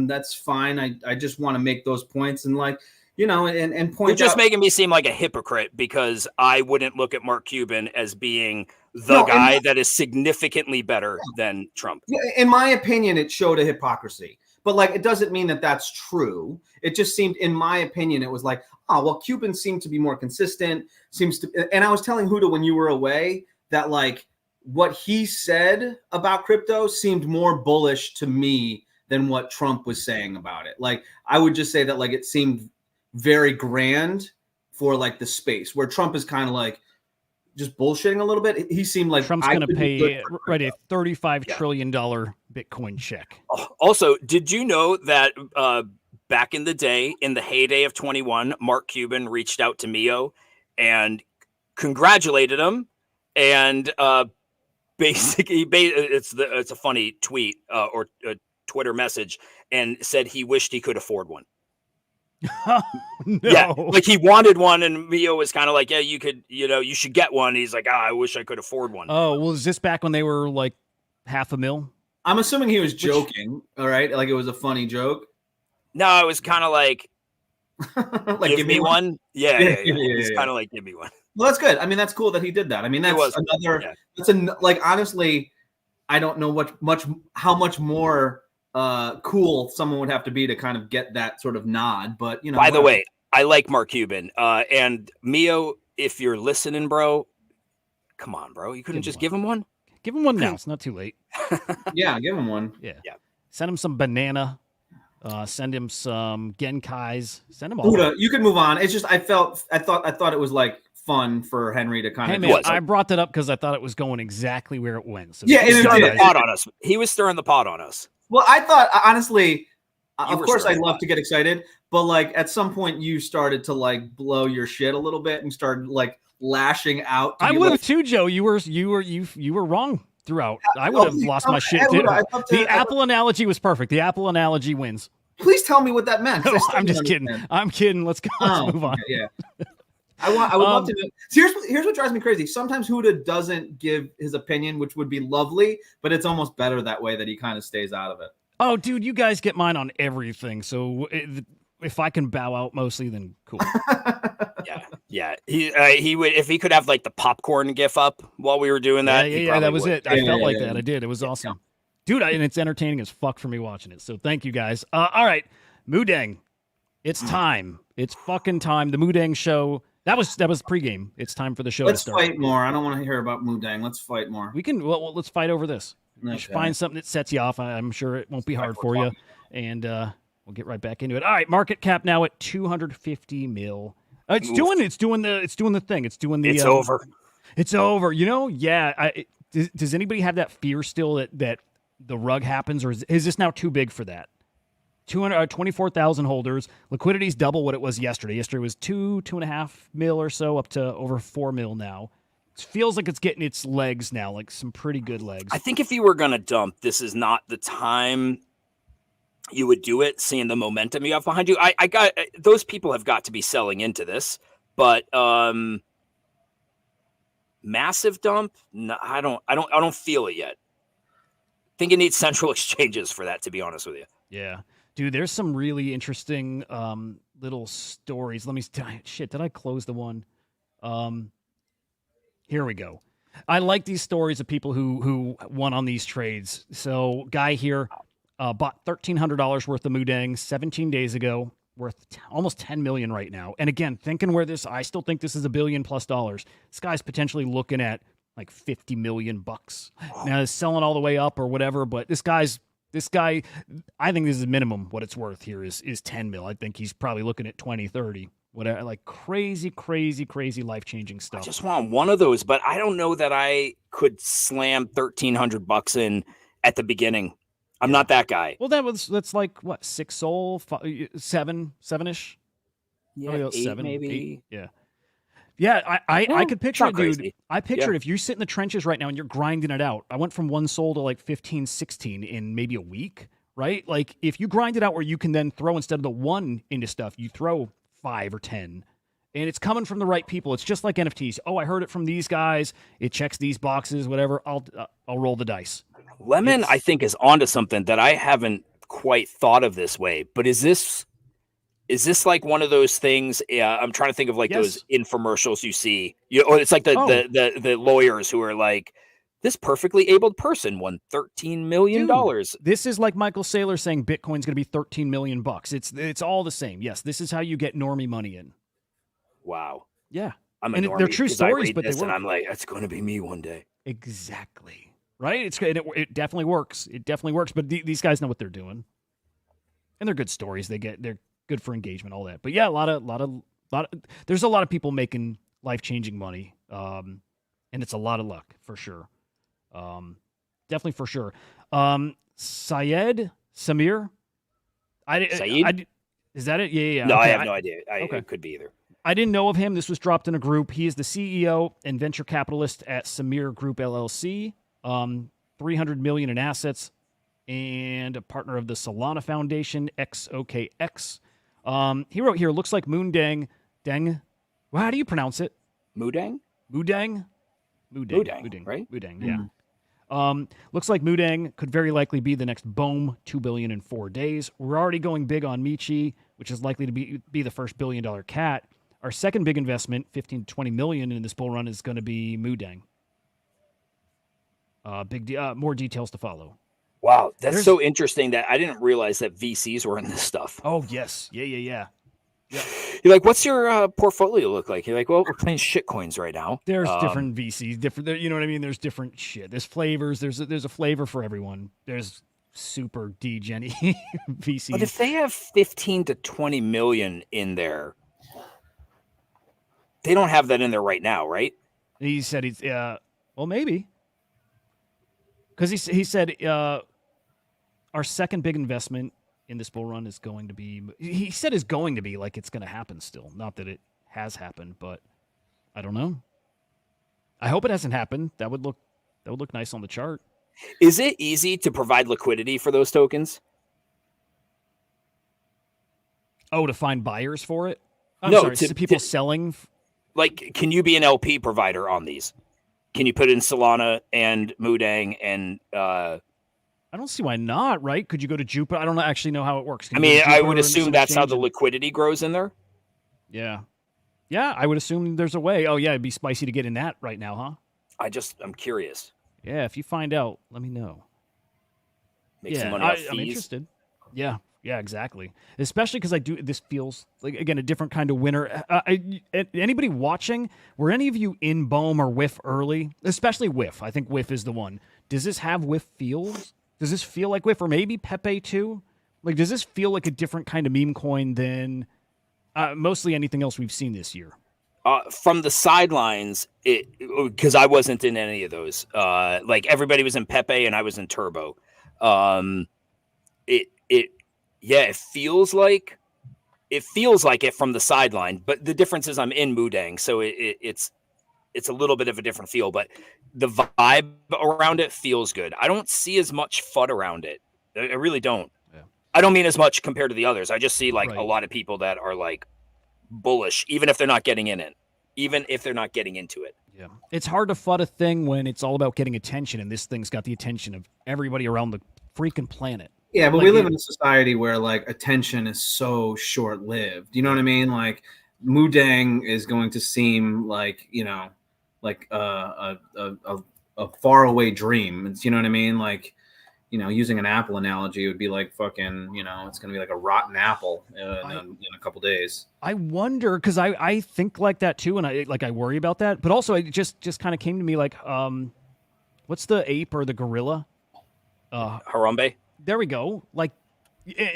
that's fine. I just want to make those points and like, you know, and point. You're just making me seem like a hypocrite because I wouldn't look at Mark Cuban as being the guy that is significantly better than Trump. In my opinion, it showed a hypocrisy, but like, it doesn't mean that that's true. It just seemed, in my opinion, it was like, oh, well, Cuban seemed to be more consistent, and I was telling Hudah when you were away that like what he said about crypto seemed more bullish to me than what Trump was saying about it. Like, I would just say that like, it seemed very grand for like the space where Trump is kind of like just bullshitting a little bit. He seemed like Trump's going to pay a $35 trillion Bitcoin check. Also, did you know that back in the day, in the heyday of 21, Mark Cuban reached out to Mio and congratulated him, and basically it's a funny tweet or a Twitter message, and said he wished he could afford one. No. Yeah, like he wanted one, and Mio was kind of like, yeah, you could, you should get one. He's like, I wish I could afford one. Oh, well, is this back when they were like $500,000? I'm assuming he was joking. All right, like it was a funny joke. No, it was kind of like like give me one. Yeah. It's kind of like give me one. Well, that's good. I mean, that's cool that he did that. I mean, that's another. Yeah. Like honestly, I don't know how much more cool someone would have to be to kind of get that sort of nod. But you know, By the way, I like Mark Cuban. And Mio, if you're listening, bro, come on, bro. You couldn't just give him one? Give him one now. It's not too late. yeah, give him one. Yeah. Yeah. Send him some banana. Send him some Genkais. Send him all. Hudah, you can move on. It's just I thought it was like fun for Henry to kind Hey of. man, I brought that up because I thought it was going exactly where it went. So Yeah, He was it stirring did. the pot on us. He was stirring the pot on us. Well, I thought honestly, You of were course, I stirring love the to get excited, but like at some point, you started to like blow your shit a little bit and started like lashing out. I would have too, Joe. You were wrong throughout. I would have lost my shit too. The Apple analogy was perfect. The Apple analogy wins. Please tell me what that meant. 'cause I still I'm just don't kidding. understand. I'm kidding. Let's go. Let's move on. Okay, yeah. I would love to know. Here's what drives me crazy. Sometimes Hudah doesn't give his opinion, which would be lovely, but it's almost better that way that he kind of stays out of it. Oh, dude, you guys get mine on everything. So if I can bow out mostly, then cool. Yeah. He would, if he could have like the popcorn gif up while we were doing that. he Yeah, probably that was would. it. I felt like yeah. that. I did. It was awesome. Dude, and it's entertaining as fuck for me watching it. So thank you guys. All right, Moo Deng. It's time. It's fucking time. The Moo Deng Show. That was pregame. It's time for the show Let's to start. fight more. I don't want to hear about Moo Deng. Let's fight more. We can. Well, let's fight over this. You should find something that sets you off. I'm sure it won't be hard for you, and we'll get right back into it. All right, market cap now at 250 mil. It's doing the thing. It's doing the. It's over. It's over. You know, yeah. Does anybody have that fear still that the rug happens, or is this now too big for that? 24,000 holders. Liquidity's double what it was yesterday. Yesterday was 2.5 mil or so, up to over 4 mil now. It feels like it's getting its legs now, like some pretty good legs. I think if you were going to dump, this is not the time you would do it, seeing the momentum you have behind you. I got those people have got to be selling into this, but massive dump. No, I don't feel it yet. I think it needs central exchanges for that, to be honest with you. Yeah. Dude, there's some really interesting little stories. Let me shit, did I close the one? Here we go. I like these stories of people who won on these trades. So, guy here bought $1,300 worth of Moo Deng 17 days ago, worth almost $10 million right now. And again, thinking I still think this is $1 billion plus. This guy's potentially looking at like $50 million. Now, it's selling all the way up or whatever, but this guy, I think this is minimum what it's worth here is 10 mil. I think he's probably looking at 20, 30, whatever, like crazy life-changing stuff. I just want one of those, but I don't know that I could slam $1,300 in at the beginning. I'm not that guy. Well, that's like what, 6 soul, 7-ish? Yeah, Probably about 8 7, maybe. 8, yeah. Yeah, I could picture it, dude. Crazy. I picture it. If you sit in the trenches right now and you're grinding it out. I went from 1 soul to like 15, 16 in maybe a week, right? Like if you grind it out where you can then throw, instead of the 1 into stuff, you throw 5 or 10. And it's coming from the right people. It's just like NFTs. Oh, I heard it from these guys. It checks these boxes, whatever. I'll roll the dice. Lemon, I think, is onto something that I haven't quite thought of this way. But is this like one of those things? I'm trying to think of like those infomercials you see. It's like the lawyers who are like, this perfectly abled person won $13 million. This is like Michael Saylor saying Bitcoin's going to be $13 million. It's all the same. Yes, this is how you get normie money in. Wow. Yeah. I'm a and normie they're true 'cause I stories, read but this they work. and I'm like, that's going to be me one day. Exactly. Right? It definitely works. It definitely works. But these guys know what they're doing, and they're good stories. They're good for engagement, all that. But yeah, a lot of there's a lot of people making life-changing money, and it's a lot of luck for sure. Definitely for sure. Samir. Saeed? Is that it? Yeah. No, Okay, I have no idea. okay. It could be either. I didn't know of him. This was dropped in a group. He is the CEO and venture capitalist at Samir Group LLC. $300 million in assets, and a partner of the Solana Foundation, XOKX. He wrote here, looks like Moo Deng. Well, how do you pronounce it? Moo Deng? Moo Deng, right? Moo Deng, yeah. Looks like Moo Deng could very likely be the next boom, $2 billion in 4 days. We're already going big on Michi, which is likely to be the first $1 billion cat. Our second big investment, 15 to 20 million in this bull run, is going to be Moo Deng. More details to follow. Wow, that's There's- so interesting that I didn't realize that VCs were in this stuff. Oh yes, yeah. You're like, what's your portfolio look like? You're like, well, we're playing shit coins right now. There's different VCs, different. You know what I mean? There's different shit. There's flavors. There's a flavor for everyone. There's super degen VCs. But if they have 15 to 20 million in there, they don't have that in there right now, right? He said he's well maybe because he said our second big investment in this bull run is going to be. He said is going to be like it's going to happen still. Not that it has happened, but I don't know. I hope it hasn't happened. That would look nice on the chart. Is it easy to provide liquidity for those tokens? Oh, to find buyers for it? I'm No, sorry, to people selling. Like, can you be an LP provider on these? Can you put in Solana and Moo Deng and I don't see why not, right? Could you go to Jupiter? I don't actually know how it works. Can I you go to mean, I Jupiter would and assume some that's how exchange the and- liquidity grows in there. Yeah. Yeah, I would assume there's a way. Oh, yeah, it'd be spicy to get in that right now, huh? I'm curious. Yeah, if you find out, let me know. Make yeah, some money off I'm fees. interested. Yeah, exactly. Especially because this feels like, again, a different kind of winner. Anybody watching, were any of you in BOEM or whiff early? Especially whiff. I think whiff is the one. Does this have whiff feels? Does this feel like whiff or maybe Pepe too? Like, does this feel like a different kind of meme coin than mostly anything else we've seen this year? From the sidelines, because I wasn't in any of those. Like everybody was in Pepe and I was in Turbo. It feels like it from the sideline, but the difference is I'm in Moo Deng, so it's a little bit of a different feel, but the vibe around it feels good. I don't see as much FUD around it. I really don't. Yeah. I don't mean as much compared to the others. I just see like Right. a lot of people that are like bullish, even if they're not getting in it, even if they're not getting into it. Yeah. It's hard to FUD a thing when it's all about getting attention, and this thing's got the attention of everybody around the freaking planet. Yeah, but Like we live it- in a society where like attention is so short lived. You know what I mean? Like Moo Deng is going to seem like, like a faraway dream. It's, you know what I mean? Like, using an apple analogy, it would be like fucking, it's going to be like a rotten apple in a couple days. I wonder, because I think like that too, and I worry about that. But also, it just kind of came to me like, what's the ape or the gorilla? Harambe? There we go. Like,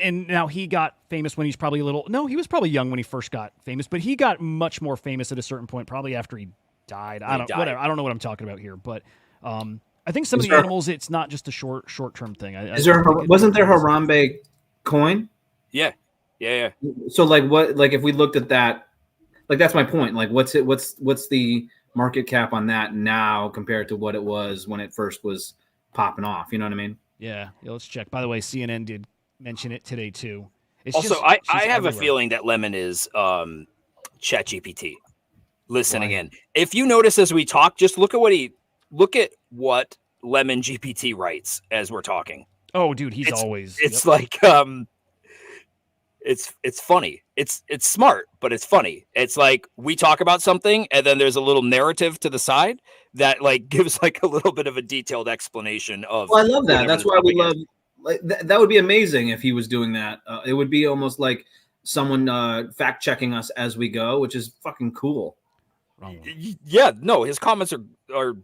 and now he got famous when he's probably a little. No, he was probably young when he first got famous, but he got much more famous at a certain point, probably after he died. Whatever. I don't know what I'm talking about here, but I think some of the animals, it's not just a short term thing. Wasn't there Harambe coin? Yeah. So like what, like if we looked at that, like that's my point. Like what's the market cap on that now compared to what it was when it first was popping off? You know what I mean? Yeah, let's check. By the way, CNN did mention it today too. It's Also, just, I she's have a everywhere. feeling that Lemon is ChatGPT. Listening in. If you notice as we talk, just look at what Lemon GPT writes as we're talking. Oh, dude, he's always. It's like it's funny. It's smart, but it's funny. It's like we talk about something and then there's a little narrative to the side that like gives like a little bit of a detailed explanation of. Well, I love that. whatever That's the why we topic love. Like that would be amazing if he was doing that. It would be almost like someone fact checking us as we go, which is fucking cool. Wrong one. Yeah, no, his comments are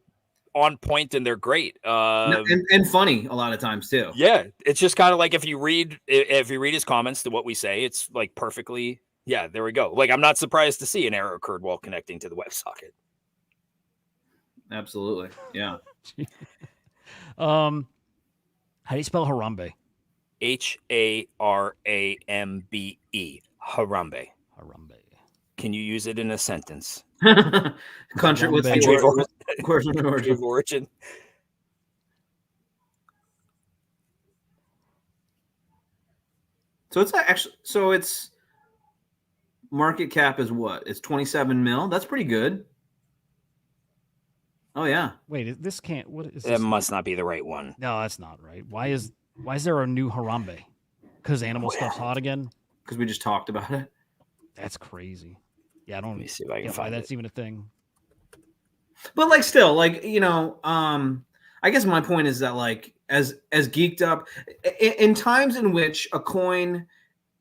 on point and they're great. And funny a lot of times too. Yeah, it's just kind of like if you read his comments to what we say, it's like perfectly. Yeah, there we go. Like I'm not surprised to see an error occurred while connecting to the WebSocket. Absolutely, yeah. How do you spell Harambe? Harambe. Harambe. Harambe. Can you use it in a sentence? Country with Country of origin. origin. Of origin. So it's actually it's market cap is what? It's 27 mil. That's pretty good. Oh yeah. Wait, this can't. What is That this? must not be the right one. No, that's not right. Why is there a new Harambe? Because animal stuff's hot again. Because we just talked about it. That's crazy. Yeah, I don't. Let me see if I can get why find that's it. even a thing. But like still, like, I guess my point is that like as geeked up in times in which a coin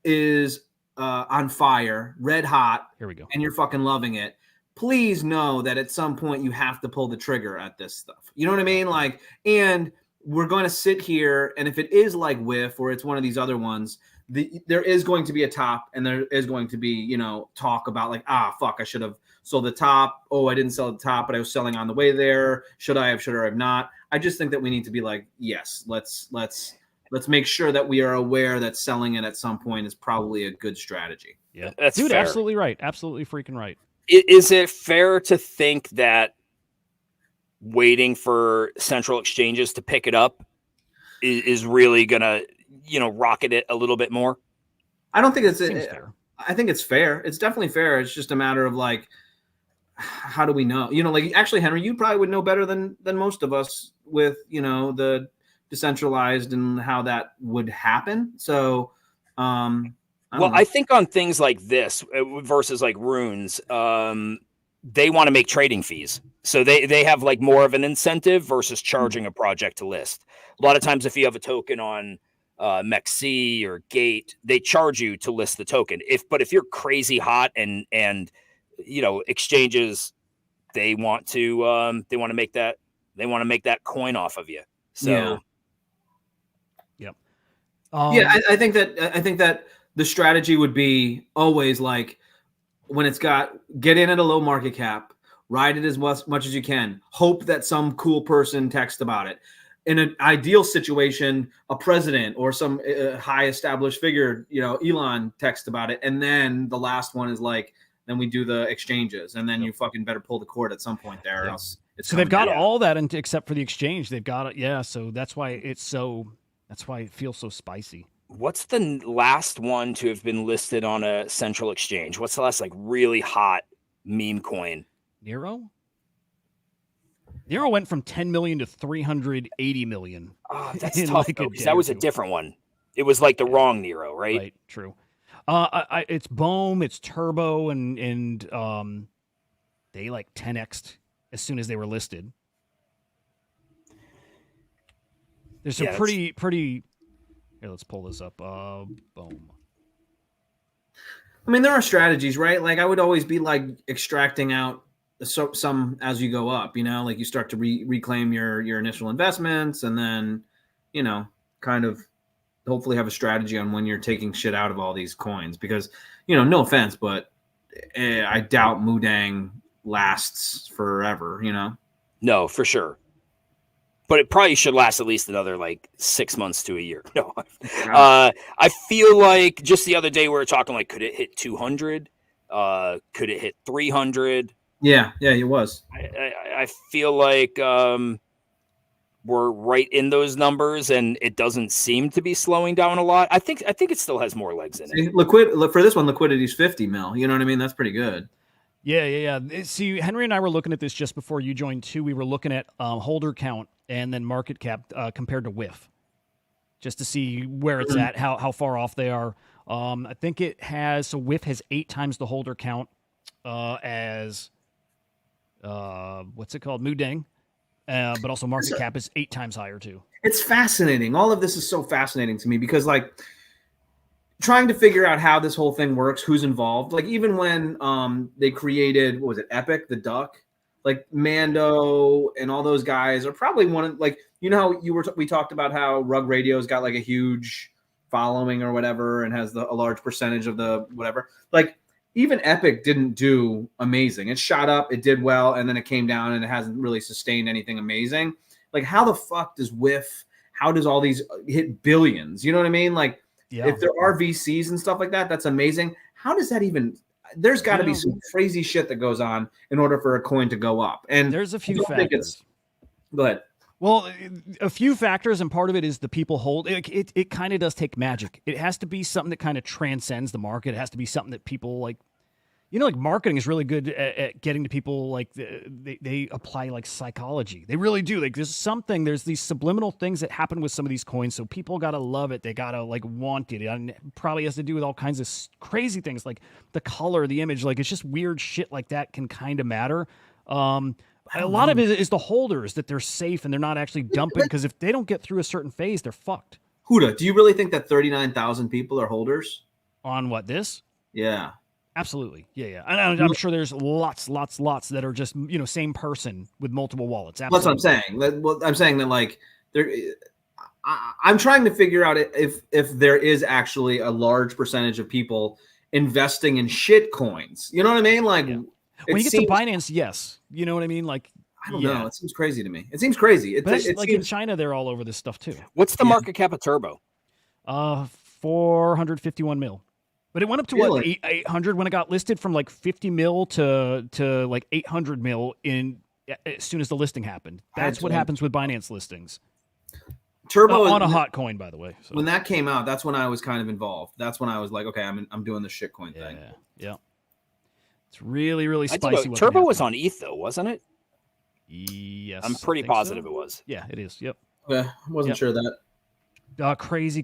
is on fire, red hot. Here we go. And you're fucking loving it. Please know that at some point you have to pull the trigger at this stuff. You know what I mean? Like, and we're going to sit here, and if it is like Whiff or it's one of these other ones, there is going to be a top, and there is going to be, you know, talk about like, fuck, I should have sold the top. Oh, I didn't sell the top, but I was selling on the way there. Should I have? Should I have not? I just think that we need to be like, yes, let's make sure that we are aware that selling it at some point is probably a good strategy. Yeah, that's dude, fair. absolutely right. Absolutely freaking right. Is it fair to think that waiting for central exchanges to pick it up is really gonna, you know, rocket it a little bit more? I don't think it's fair. I think it's fair. It's definitely fair. It's just a matter of like, how do we know? You know, like actually, Henry, you probably would know better than most of us with, you know, the decentralized and how that would happen. So, I think on things like this versus like runes, they want to make trading fees. So they have like more of an incentive versus charging a project to list. A lot of times if you have a token on MEXC or Gate, they charge you to list the token. But if you're crazy hot and you know, exchanges, they want to make that coin off of you. So yep. I think that the strategy would be always like, when it's get in at a low market cap, ride it as much as you can, hope that some cool person texts about it. In an ideal situation, a president or some high established figure, you know, Elon texts about it. And then the last one is like, then we do the exchanges, and then you fucking better pull the cord at some point there. Or else so they've got all that except for the exchange. They've got it. Yeah. So that's why it feels so spicy. What's the last one to have been listed on a central exchange? What's the last like really hot meme coin? Nero went from 10 million to 380 million. Oh, that's tough, because that was a different one. It was like the wrong Nero, right? Right, true. It's Bohm, it's Turbo, and they like 10x'd as soon as they were listed. There's some pretty. Here, let's pull this up. Boom. I mean, there are strategies, right? Like I would always be like extracting out some as you go up, you know, like you start to reclaim your initial investments, and then, you know, kind of hopefully have a strategy on when you're taking shit out of all these coins, because, you know, no offense, but I doubt Moo Deng lasts forever, you know? No, for sure. But it probably should last at least another like 6 months to a year. No, I feel like just the other day we were talking like, could it hit 200? Could it hit 300? Yeah, it was. I feel like we're right in those numbers, and it doesn't seem to be slowing down a lot. I think it still has more legs in it. For this one, liquidity's 50 mil. You know what I mean? That's pretty good. Yeah. See, Henry and I were looking at this just before you joined too. We were looking at holder count and then market cap compared to Whiff, just to see where it's at, how far off they are. I think it has, so Whiff has 8 times the holder count as what's it called, Moo Deng, but also market cap is 8 times higher too. It's fascinating. All of this is so fascinating to me, because like trying to figure out how this whole thing works, who's involved. Like even when they created, what was it, Epic, the duck, like Mando and all those guys are probably one of, like, you know how we talked about how Rug Radio's got like a huge following or whatever, and has a large percentage of the whatever. Like even Epic didn't do amazing. It shot up, it did well, and then it came down, and it hasn't really sustained anything amazing. Like how the fuck does Whiff, how does all these hit billions? You know what I mean? Like, yeah. If there are VCs and stuff like that, that's amazing. How does that even? There's got to be some crazy shit that goes on in order for a coin to go up. And there's a few factors. Go ahead. Well, a few factors, and part of it is the people hold. It kind of does take magic. It has to be something that kind of transcends the market. It has to be something that people like. You know, like marketing is really good at getting to people. Like they apply like psychology. They really do. Like there's these subliminal things that happen with some of these coins. So people got to love it. They got to like want it. And it probably has to do with all kinds of crazy things like the color, the image. Like it's just weird shit like that can kind of matter. A lot of it is the holders that they're safe and they're not actually dumping, because if they don't get through a certain phase, they're fucked. Hudah, do you really think that 39,000 people are holders? On what, this? Yeah. Absolutely. Yeah. And I'm sure there's lots that are just, same person with multiple wallets. Absolutely. That's what I'm saying. I'm saying that, like, I'm trying to figure out if there is actually a large percentage of people investing in shit coins. You know what I mean? Like, when you get to Binance, yes. You know what I mean? Like, I don't know. It seems crazy to me. It seems crazy. But in China, they're all over this stuff too. What's the market cap of Turbo? 451 mil. But it went up to what, 800 when it got listed, from like 50 mil to like 800 mil as soon as the listing happened. That's what happens with Binance listings. Turbo on a hot coin, by the way. So. When that came out, that's when I was kind of involved. That's when I was like, okay, I'm doing the shitcoin thing. Yeah. It's really, really spicy. Turbo was on ETH though, wasn't it? Yes. I'm pretty positive it was. Yeah, it is. Yep. Yeah, I wasn't sure of that. Crazy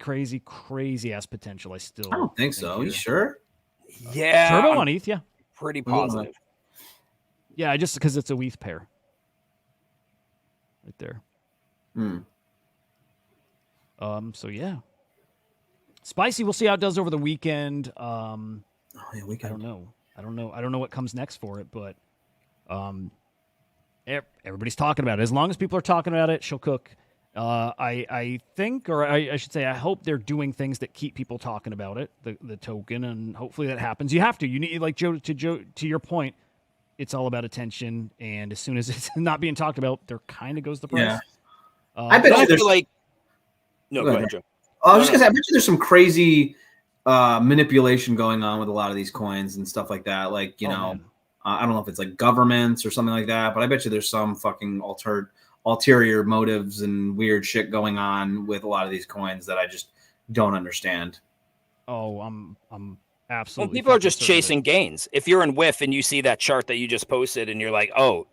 ass potential. I don't think so. You sure? Yeah. Turbo on ETH, yeah. Pretty positive. Yeah, just because it's a ETH pair. Right there. So yeah. Spicy, we'll see how it does over the weekend. Weekend. I don't know what comes next for it, but everybody's talking about it. As long as people are talking about it, she'll cook. I think, or I should say, I hope they're doing things that keep people talking about it, the token, and hopefully that happens. You have to. You need, like Joe, to your point, it's all about attention, and as soon as it's not being talked about, there kind of goes the price. Yeah. I bet you there's like. No, go ahead, Joe. I was just gonna say, I bet you there's some crazy manipulation going on with a lot of these coins and stuff like that. Like, I don't know if it's like governments or something like that, but I bet you there's some fucking ulterior motives and weird shit going on with a lot of these coins that I just don't understand. Oh, I'm absolutely. Well, people are just chasing gains. If you're in WIF and you see that chart that you just posted and you're like, oh,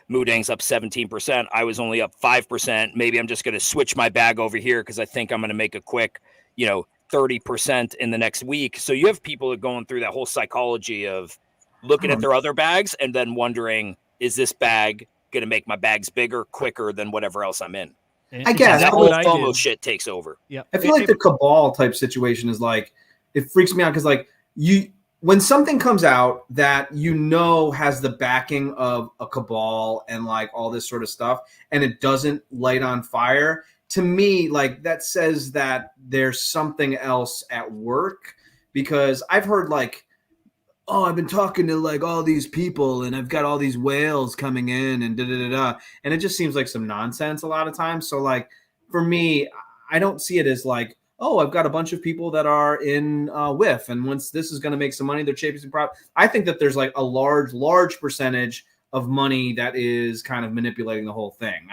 Moo Deng's up 17%. I was only up 5%. Maybe I'm just going to switch my bag over here because I think I'm going to make a quick, 30% in the next week. So you have people going through that whole psychology of looking at their other bags and then wondering, is this bag going to make my bags bigger, quicker than whatever else I'm in? I guess that whole FOMO shit takes over. Yeah, I feel like the cabal type situation is like, it freaks me out because like when something comes out that has the backing of a cabal and like all this sort of stuff, and it doesn't light on fire, to me, like that says that there's something else at work. Because I've heard like, oh, I've been talking to like all these people and I've got all these whales coming in and and it just seems like some nonsense a lot of times. So like for me, I don't see it as like, oh, I've got a bunch of people that are in WIF, and once this is going to make some money, they're chasing profit. I think that there's like a large percentage of money that is kind of manipulating the whole thing.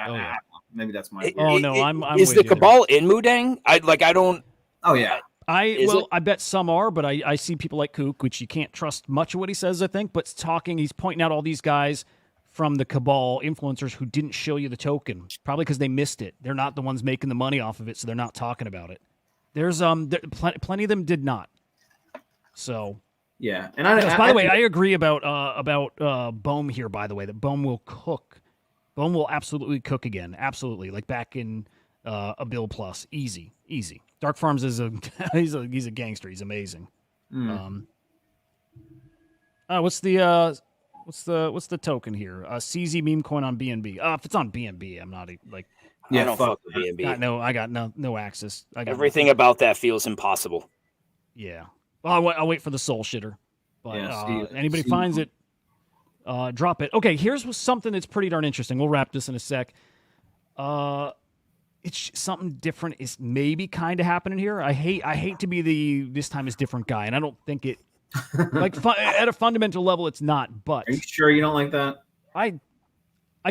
Maybe that's my. I'm. Is the cabal in Moo Deng? I don't. Oh yeah. I bet some are, but I see people like Kook, which you can't trust much of what he says, I think, but he's pointing out all these guys from the cabal influencers who didn't show you the token, probably because they missed it. They're not the ones making the money off of it, so they're not talking about it. There's plenty of them did not. So yeah, and by the way, I agree about Bohm here. By the way, that Bohm will cook. Bohm will absolutely cook again. Absolutely, like back in a Bill Plus, easy. Dark Farms is he's a gangster. He's amazing. What's the token here? CZ meme coin on BNB. If it's on BNB, I'm not like. I don't fuck with BNB. I got no access. Everything about that feels impossible. Yeah. Well, I'll wait for the soul shitter. But anybody finds it, drop it. Okay, here's something that's pretty darn interesting. We'll wrap this in a sec. It's something different is maybe kind of happening here. I hate to be this time is different guy, and I don't think it like at a fundamental level it's not. But are you sure you don't like that? I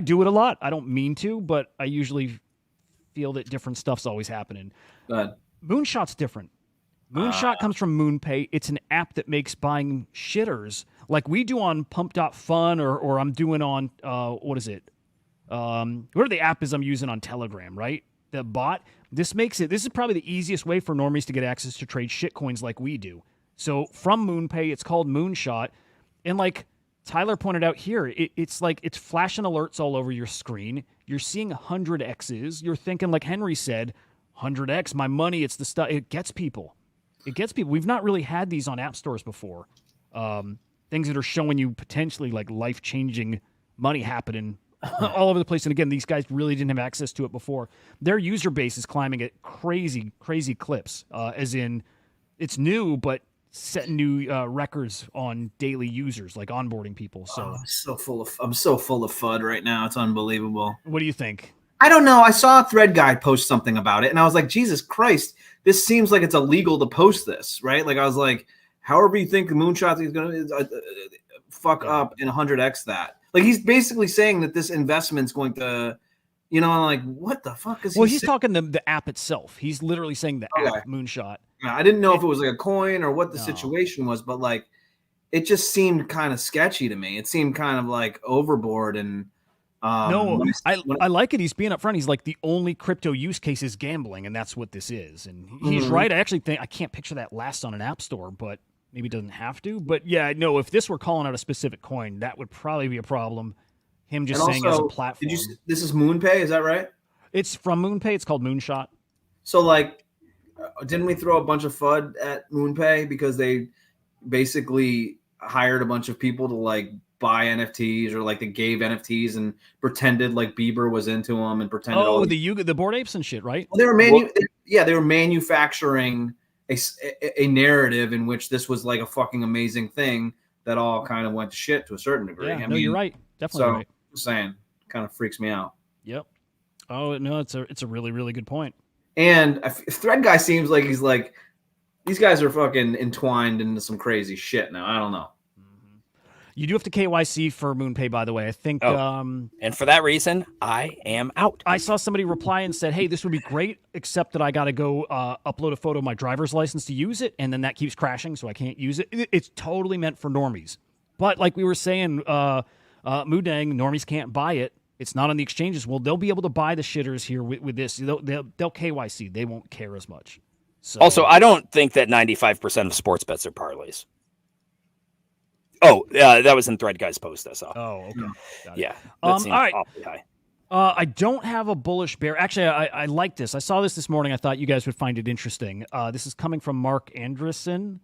do it a lot. I don't mean to, but I usually feel that different stuff's always happening. Moonshot's different. Moonshot comes from MoonPay. It's an app that makes buying shitters like we do on Pump.fun or I'm doing on what is it? Whatever the app is I'm using on Telegram, right? The bot. This is probably the easiest way for normies to get access to trade shitcoins like we do. So from MoonPay, it's called Moonshot, and like Tyler pointed out here, it's like it's flashing alerts all over your screen. You're seeing 100Xs. You're thinking, like Henry said, 100X, my money, it's the stuff. It gets people. We've not really had these on app stores before. Things that are showing you potentially like life-changing money happening all over the place. And again, these guys really didn't have access to it before. Their user base is climbing at crazy, crazy clips, as in it's new, but setting new records on daily users, like onboarding people. So I'm so full of FUD right now. It's unbelievable. what do you think? I don't know. I saw a thread guy post something about it, and I was like, Jesus Christ, this seems like it's illegal to post this, right? Like, I was like, however you think the moonshot is going to fuck up in 100x that. Like, he's basically saying that this investment's going to, I'm like, what the fuck is he Well, he's saying? talking the app itself. He's literally saying the app Moonshot. I didn't know if it was like a coin or what the situation was, but like, it just seemed kind of sketchy to me. It seemed kind of like overboard and. No, I like it. He's being upfront. He's like, the only crypto use case is gambling, and that's what this is. And he's right. I actually think I can't picture that last on an app store, but maybe it doesn't have to. But yeah, no, if this were calling out a specific coin, that would probably be a problem. Him just saying as a platform. This is MoonPay, is that right? It's from MoonPay. It's called Moonshot. So like, didn't we throw a bunch of FUD at MoonPay because they basically hired a bunch of people to like buy NFTs, or like they gave NFTs and pretended like Bieber was into them and pretended. The Bored Apes and shit, right? Well, they were manufacturing a narrative in which this was like a fucking amazing thing that all kind of went to shit to a certain degree. Yeah, you're right. Definitely right. Just saying, kind of freaks me out. Yep. Oh no, it's a really, really good point. And Thread Guy seems like he's like, these guys are fucking entwined into some crazy shit now. I don't know. You do have to KYC for MoonPay, by the way. I think. And for that reason, I am out. I saw somebody reply and said, "Hey, this would be great, except that I got to go upload a photo of my driver's license to use it, and then that keeps crashing, so I can't use it." It's totally meant for normies. But like we were saying, Moo Deng, normies can't buy it. It's not on the exchanges. Well, they'll be able to buy the shitters here with this. They'll KYC. They won't care as much. So, also, I don't think that 95% of sports bets are parlays. Oh, that was in Thread Guy's post I saw. Oh, okay. Yeah. All right. Awfully high. I don't have a bullish bear. Actually, I like this. I saw this morning. I thought you guys would find it interesting. This is coming from Mark Andreessen.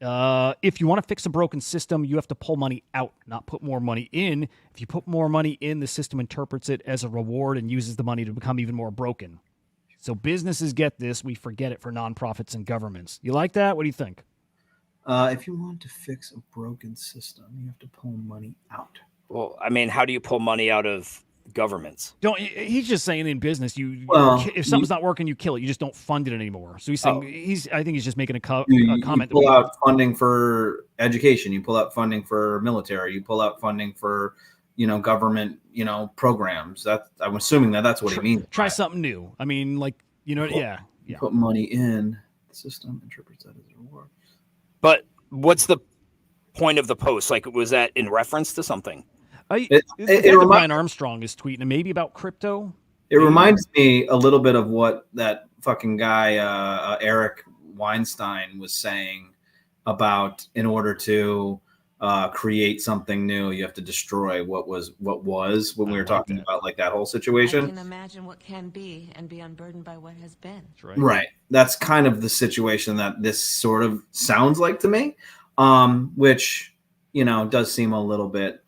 If you want to fix a broken system, you have to pull money out, not put more money in. If you put more money in, the system interprets it as a reward and uses the money to become even more broken. So businesses get this. We forget it for nonprofits and governments. You like that? What do you think? If you want to fix a broken system, you have to pull money out. Well, I mean, how do you pull money out of governments? He's just saying in business, if something's not working, you kill it. You just don't fund it anymore. So he's saying I think he's just making a comment. You pull out funding for education. You pull out funding for military. You pull out funding for government programs. I'm assuming that's what he means. Try something new. I mean, like yeah. Put money in the system, interprets that as a reward. But what's the point of the post? Like, was that in reference to something? Brian Armstrong is tweeting, and maybe about crypto. It reminds me a little bit of what that fucking guy Eric Weinstein was saying about, in order to create something new, you have to destroy what was when we were talking about like that whole situation. I can imagine what can be and be unburdened by what has been. That's right. That's kind of the situation that this sort of sounds like to me, which does seem a little bit.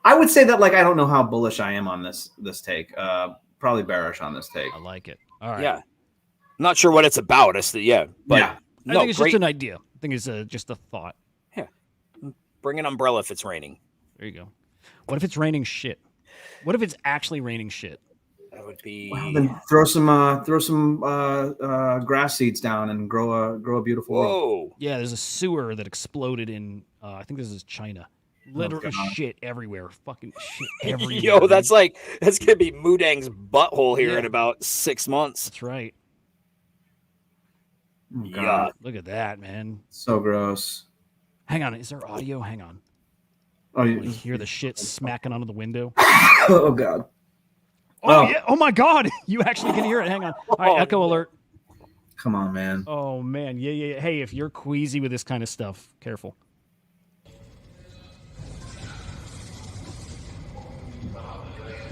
I would say that, like, I don't know how bullish I am on this take. Probably bearish on this take. I like it. All right. Yeah. I'm not sure what it's about. But I think it's just an idea. I think it's just a thought. Yeah. Bring an umbrella if it's raining. There you go. What if it's raining shit? What if it's actually raining shit? That would be. Well, then throw some grass seeds down and grow a beautiful world. Whoa. Yeah, there's a sewer that exploded in. I think this is China. Literally shit everywhere. Fucking shit everywhere. Yo, that's gonna be Moo Deng's butthole here in about 6 months. That's right. Oh, God. Look at that, man. So gross. Hang on, is there audio? Hang on. Oh, you hear the shit smacking onto the window? Oh God. Oh yeah. Oh my God. You actually can hear it. Hang on. All right, echo alert. Come on, man. Oh man. Yeah. Hey, if you're queasy with this kind of stuff, careful.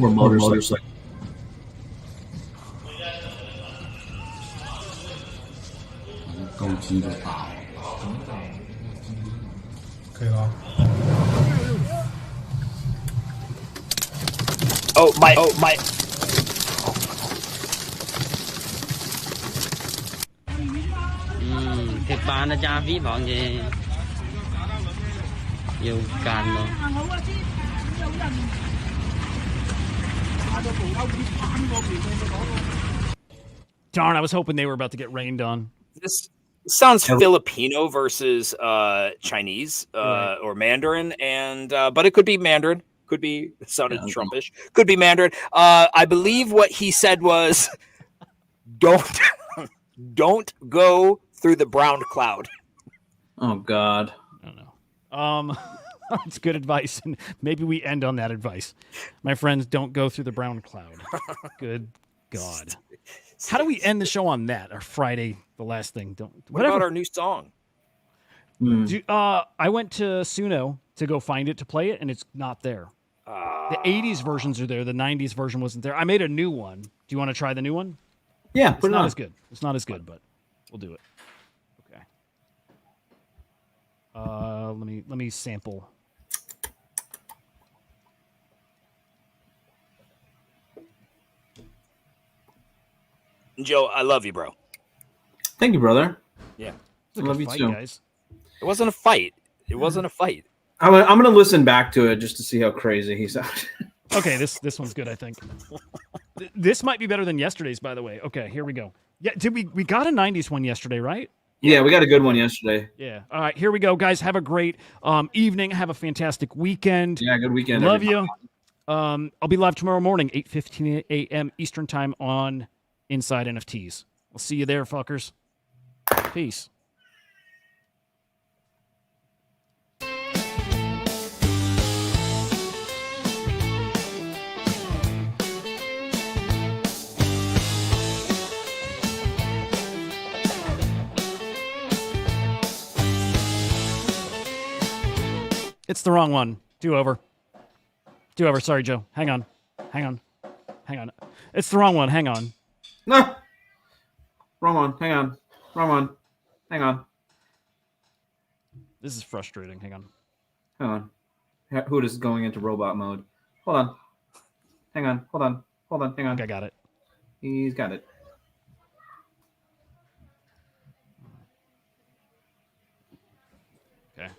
Or motorcycle. 高级的大。可以了。 Oh my. Thịt ba nó cha phí bọn gì nhiều càn mà. Darn, I was hoping they were about to get rained on. This sounds Filipino versus Chinese Right. or Mandarin, and but it could be Mandarin. Could be sounded Trumpish. Could be Mandarin. I believe what he said was, don't go through the brown cloud. Oh God. I don't know. It's good advice, and maybe we end on that advice. My friends, don't go through the brown cloud. Good God. How do we end the show on that? Our Friday, the last thing. What about our new song? I went to Suno to go find it to play it, and it's not there. The 80s versions are there. The 90s version wasn't there. I made a new one. Do you want to try the new one? Yeah, It's put it not on. as good. It's not as good, but we'll do it. Okay. Let me sample. Joe, I love you, bro. Thank you, brother. Yeah. It's a Love good you fight, too. guys. It wasn't a fight. It wasn't a fight. I'm gonna listen back to it just to see how crazy he sounded. Okay, this one's good, I think. This might be better than yesterday's, by the way. Okay, here we go. Yeah, we got a 90s one yesterday, right? Yeah, we got a good one yesterday. Yeah. All right, here we go, guys. Have a great evening. Have a fantastic weekend. Yeah, good weekend. Love everybody. you. I'll be live tomorrow morning, 8:15 a.m. Eastern time on Inside NFTs. We'll see you there, fuckers. Peace. It's the wrong one. Do over. Sorry, Joe. Hang on. It's the wrong one. Hang on. No. Wrong one. Hang on. Wrong one. Hang on. This is frustrating. Hang on. Hang on. Hudah's going into robot mode. Hold on. Hang on. Hold on. Hang on. Okay, I got it. He's got it. Okay.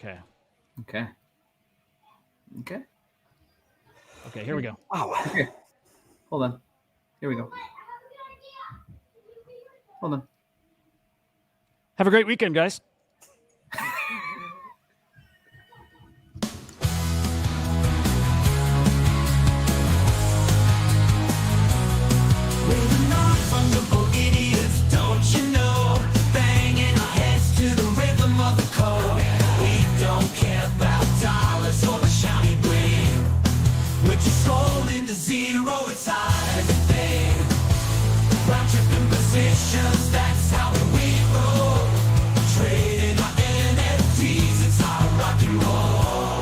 Okay. Okay. Okay. Okay, here we go. Wow. Okay. Hold on. Here we go. Hold on. Have a great weekend, guys. We're non-fungible idiots, don't you know? Banging our heads to the rhythm of the code. We don't care about dollars or the shiny bling. We're just rolling to zero, it's hard everything. Round tripping positions, that's how we roll. Trading our NFTs, it's our rock and roll.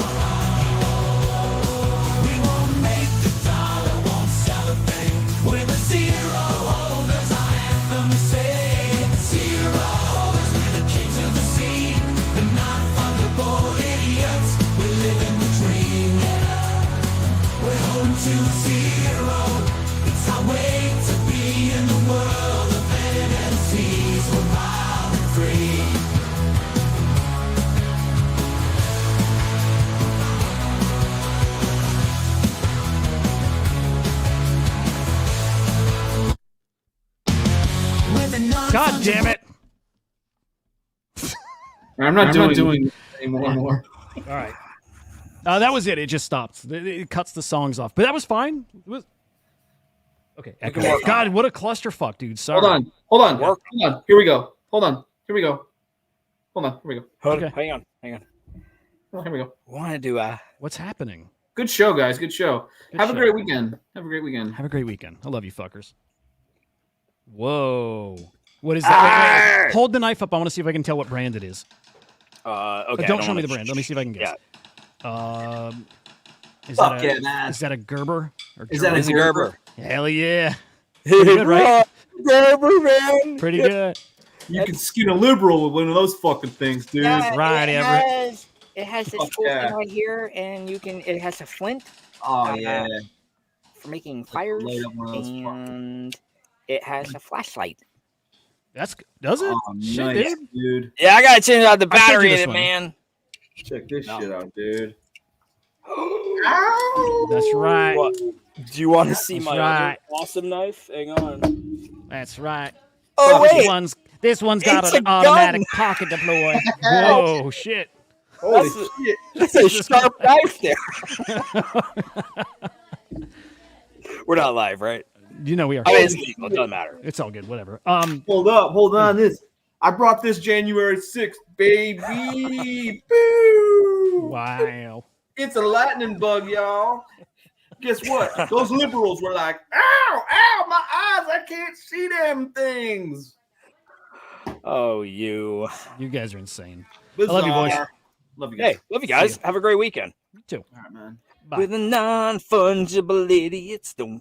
We won't make the dollar, won't sell a thing. We're the zero holders, our anthem is saying. Zero holders, we're the kings of the scene. The non-fungible idiots, we're living the dream. We're home to zero. It's our way to be in the world of NFTs. We're wild and free. We're the God damn it. I'm not doing it anymore. All right. That was it. It just stops. It cuts the songs off. But that was fine. It was... Okay. can work on God, what a clusterfuck, dude. Sorry. Hold on. Work. Hold on. Here we go. Hold on. Here we go. Okay. Hang on. Oh, here we go. Want to do a What's happening? Good show, guys. Good show. Good Have show. a great weekend. Have a great weekend. Have a great weekend. I love you, fuckers. Whoa. What is that? Wait. Hold the knife up. I want to see if I can tell what brand it is. okay. Don't show me the brand. Let me see if I can guess. Fuck yeah, man. Is that a Gerber? Or Is that It's a Gerber. Hell yeah. Pretty good, right? Gerber, man. Pretty good. You can skin a liberal with one of those fucking things, dude. Yeah, Right, it Everett. has this Fuck cool yeah. thing right here, and it has a flint Oh yeah. for making fires, light up one of those and it has a flashlight. Does it? Oh, Shit, nice, dude. dude. Yeah, I gotta change out the I'll send you battery in this it, one. man. Check this No. shit out, dude. Ow! That's right. What? Do you want to see That's my right. other awesome knife? Hang on. That's right. Oh This one's got It's an a automatic gun. pocket deploy. Whoa, shit. Holy That's shit! That's a sharp knife there. We're not live, right? You know we are. I mean, it's legal. It doesn't matter. It's all good. Whatever. Hold on. This I brought this January 6th, baby. Boo! Wow. It's a lightning bug, y'all. Guess what? Those liberals were like, ow, my eyes, I can't see them things. Oh, you. You guys are insane. Bizarre. I love you, boys. Love you guys. Hey, love you guys. Have a great weekend. You too. All right, man. Bye. With a non-fungible idiots, don't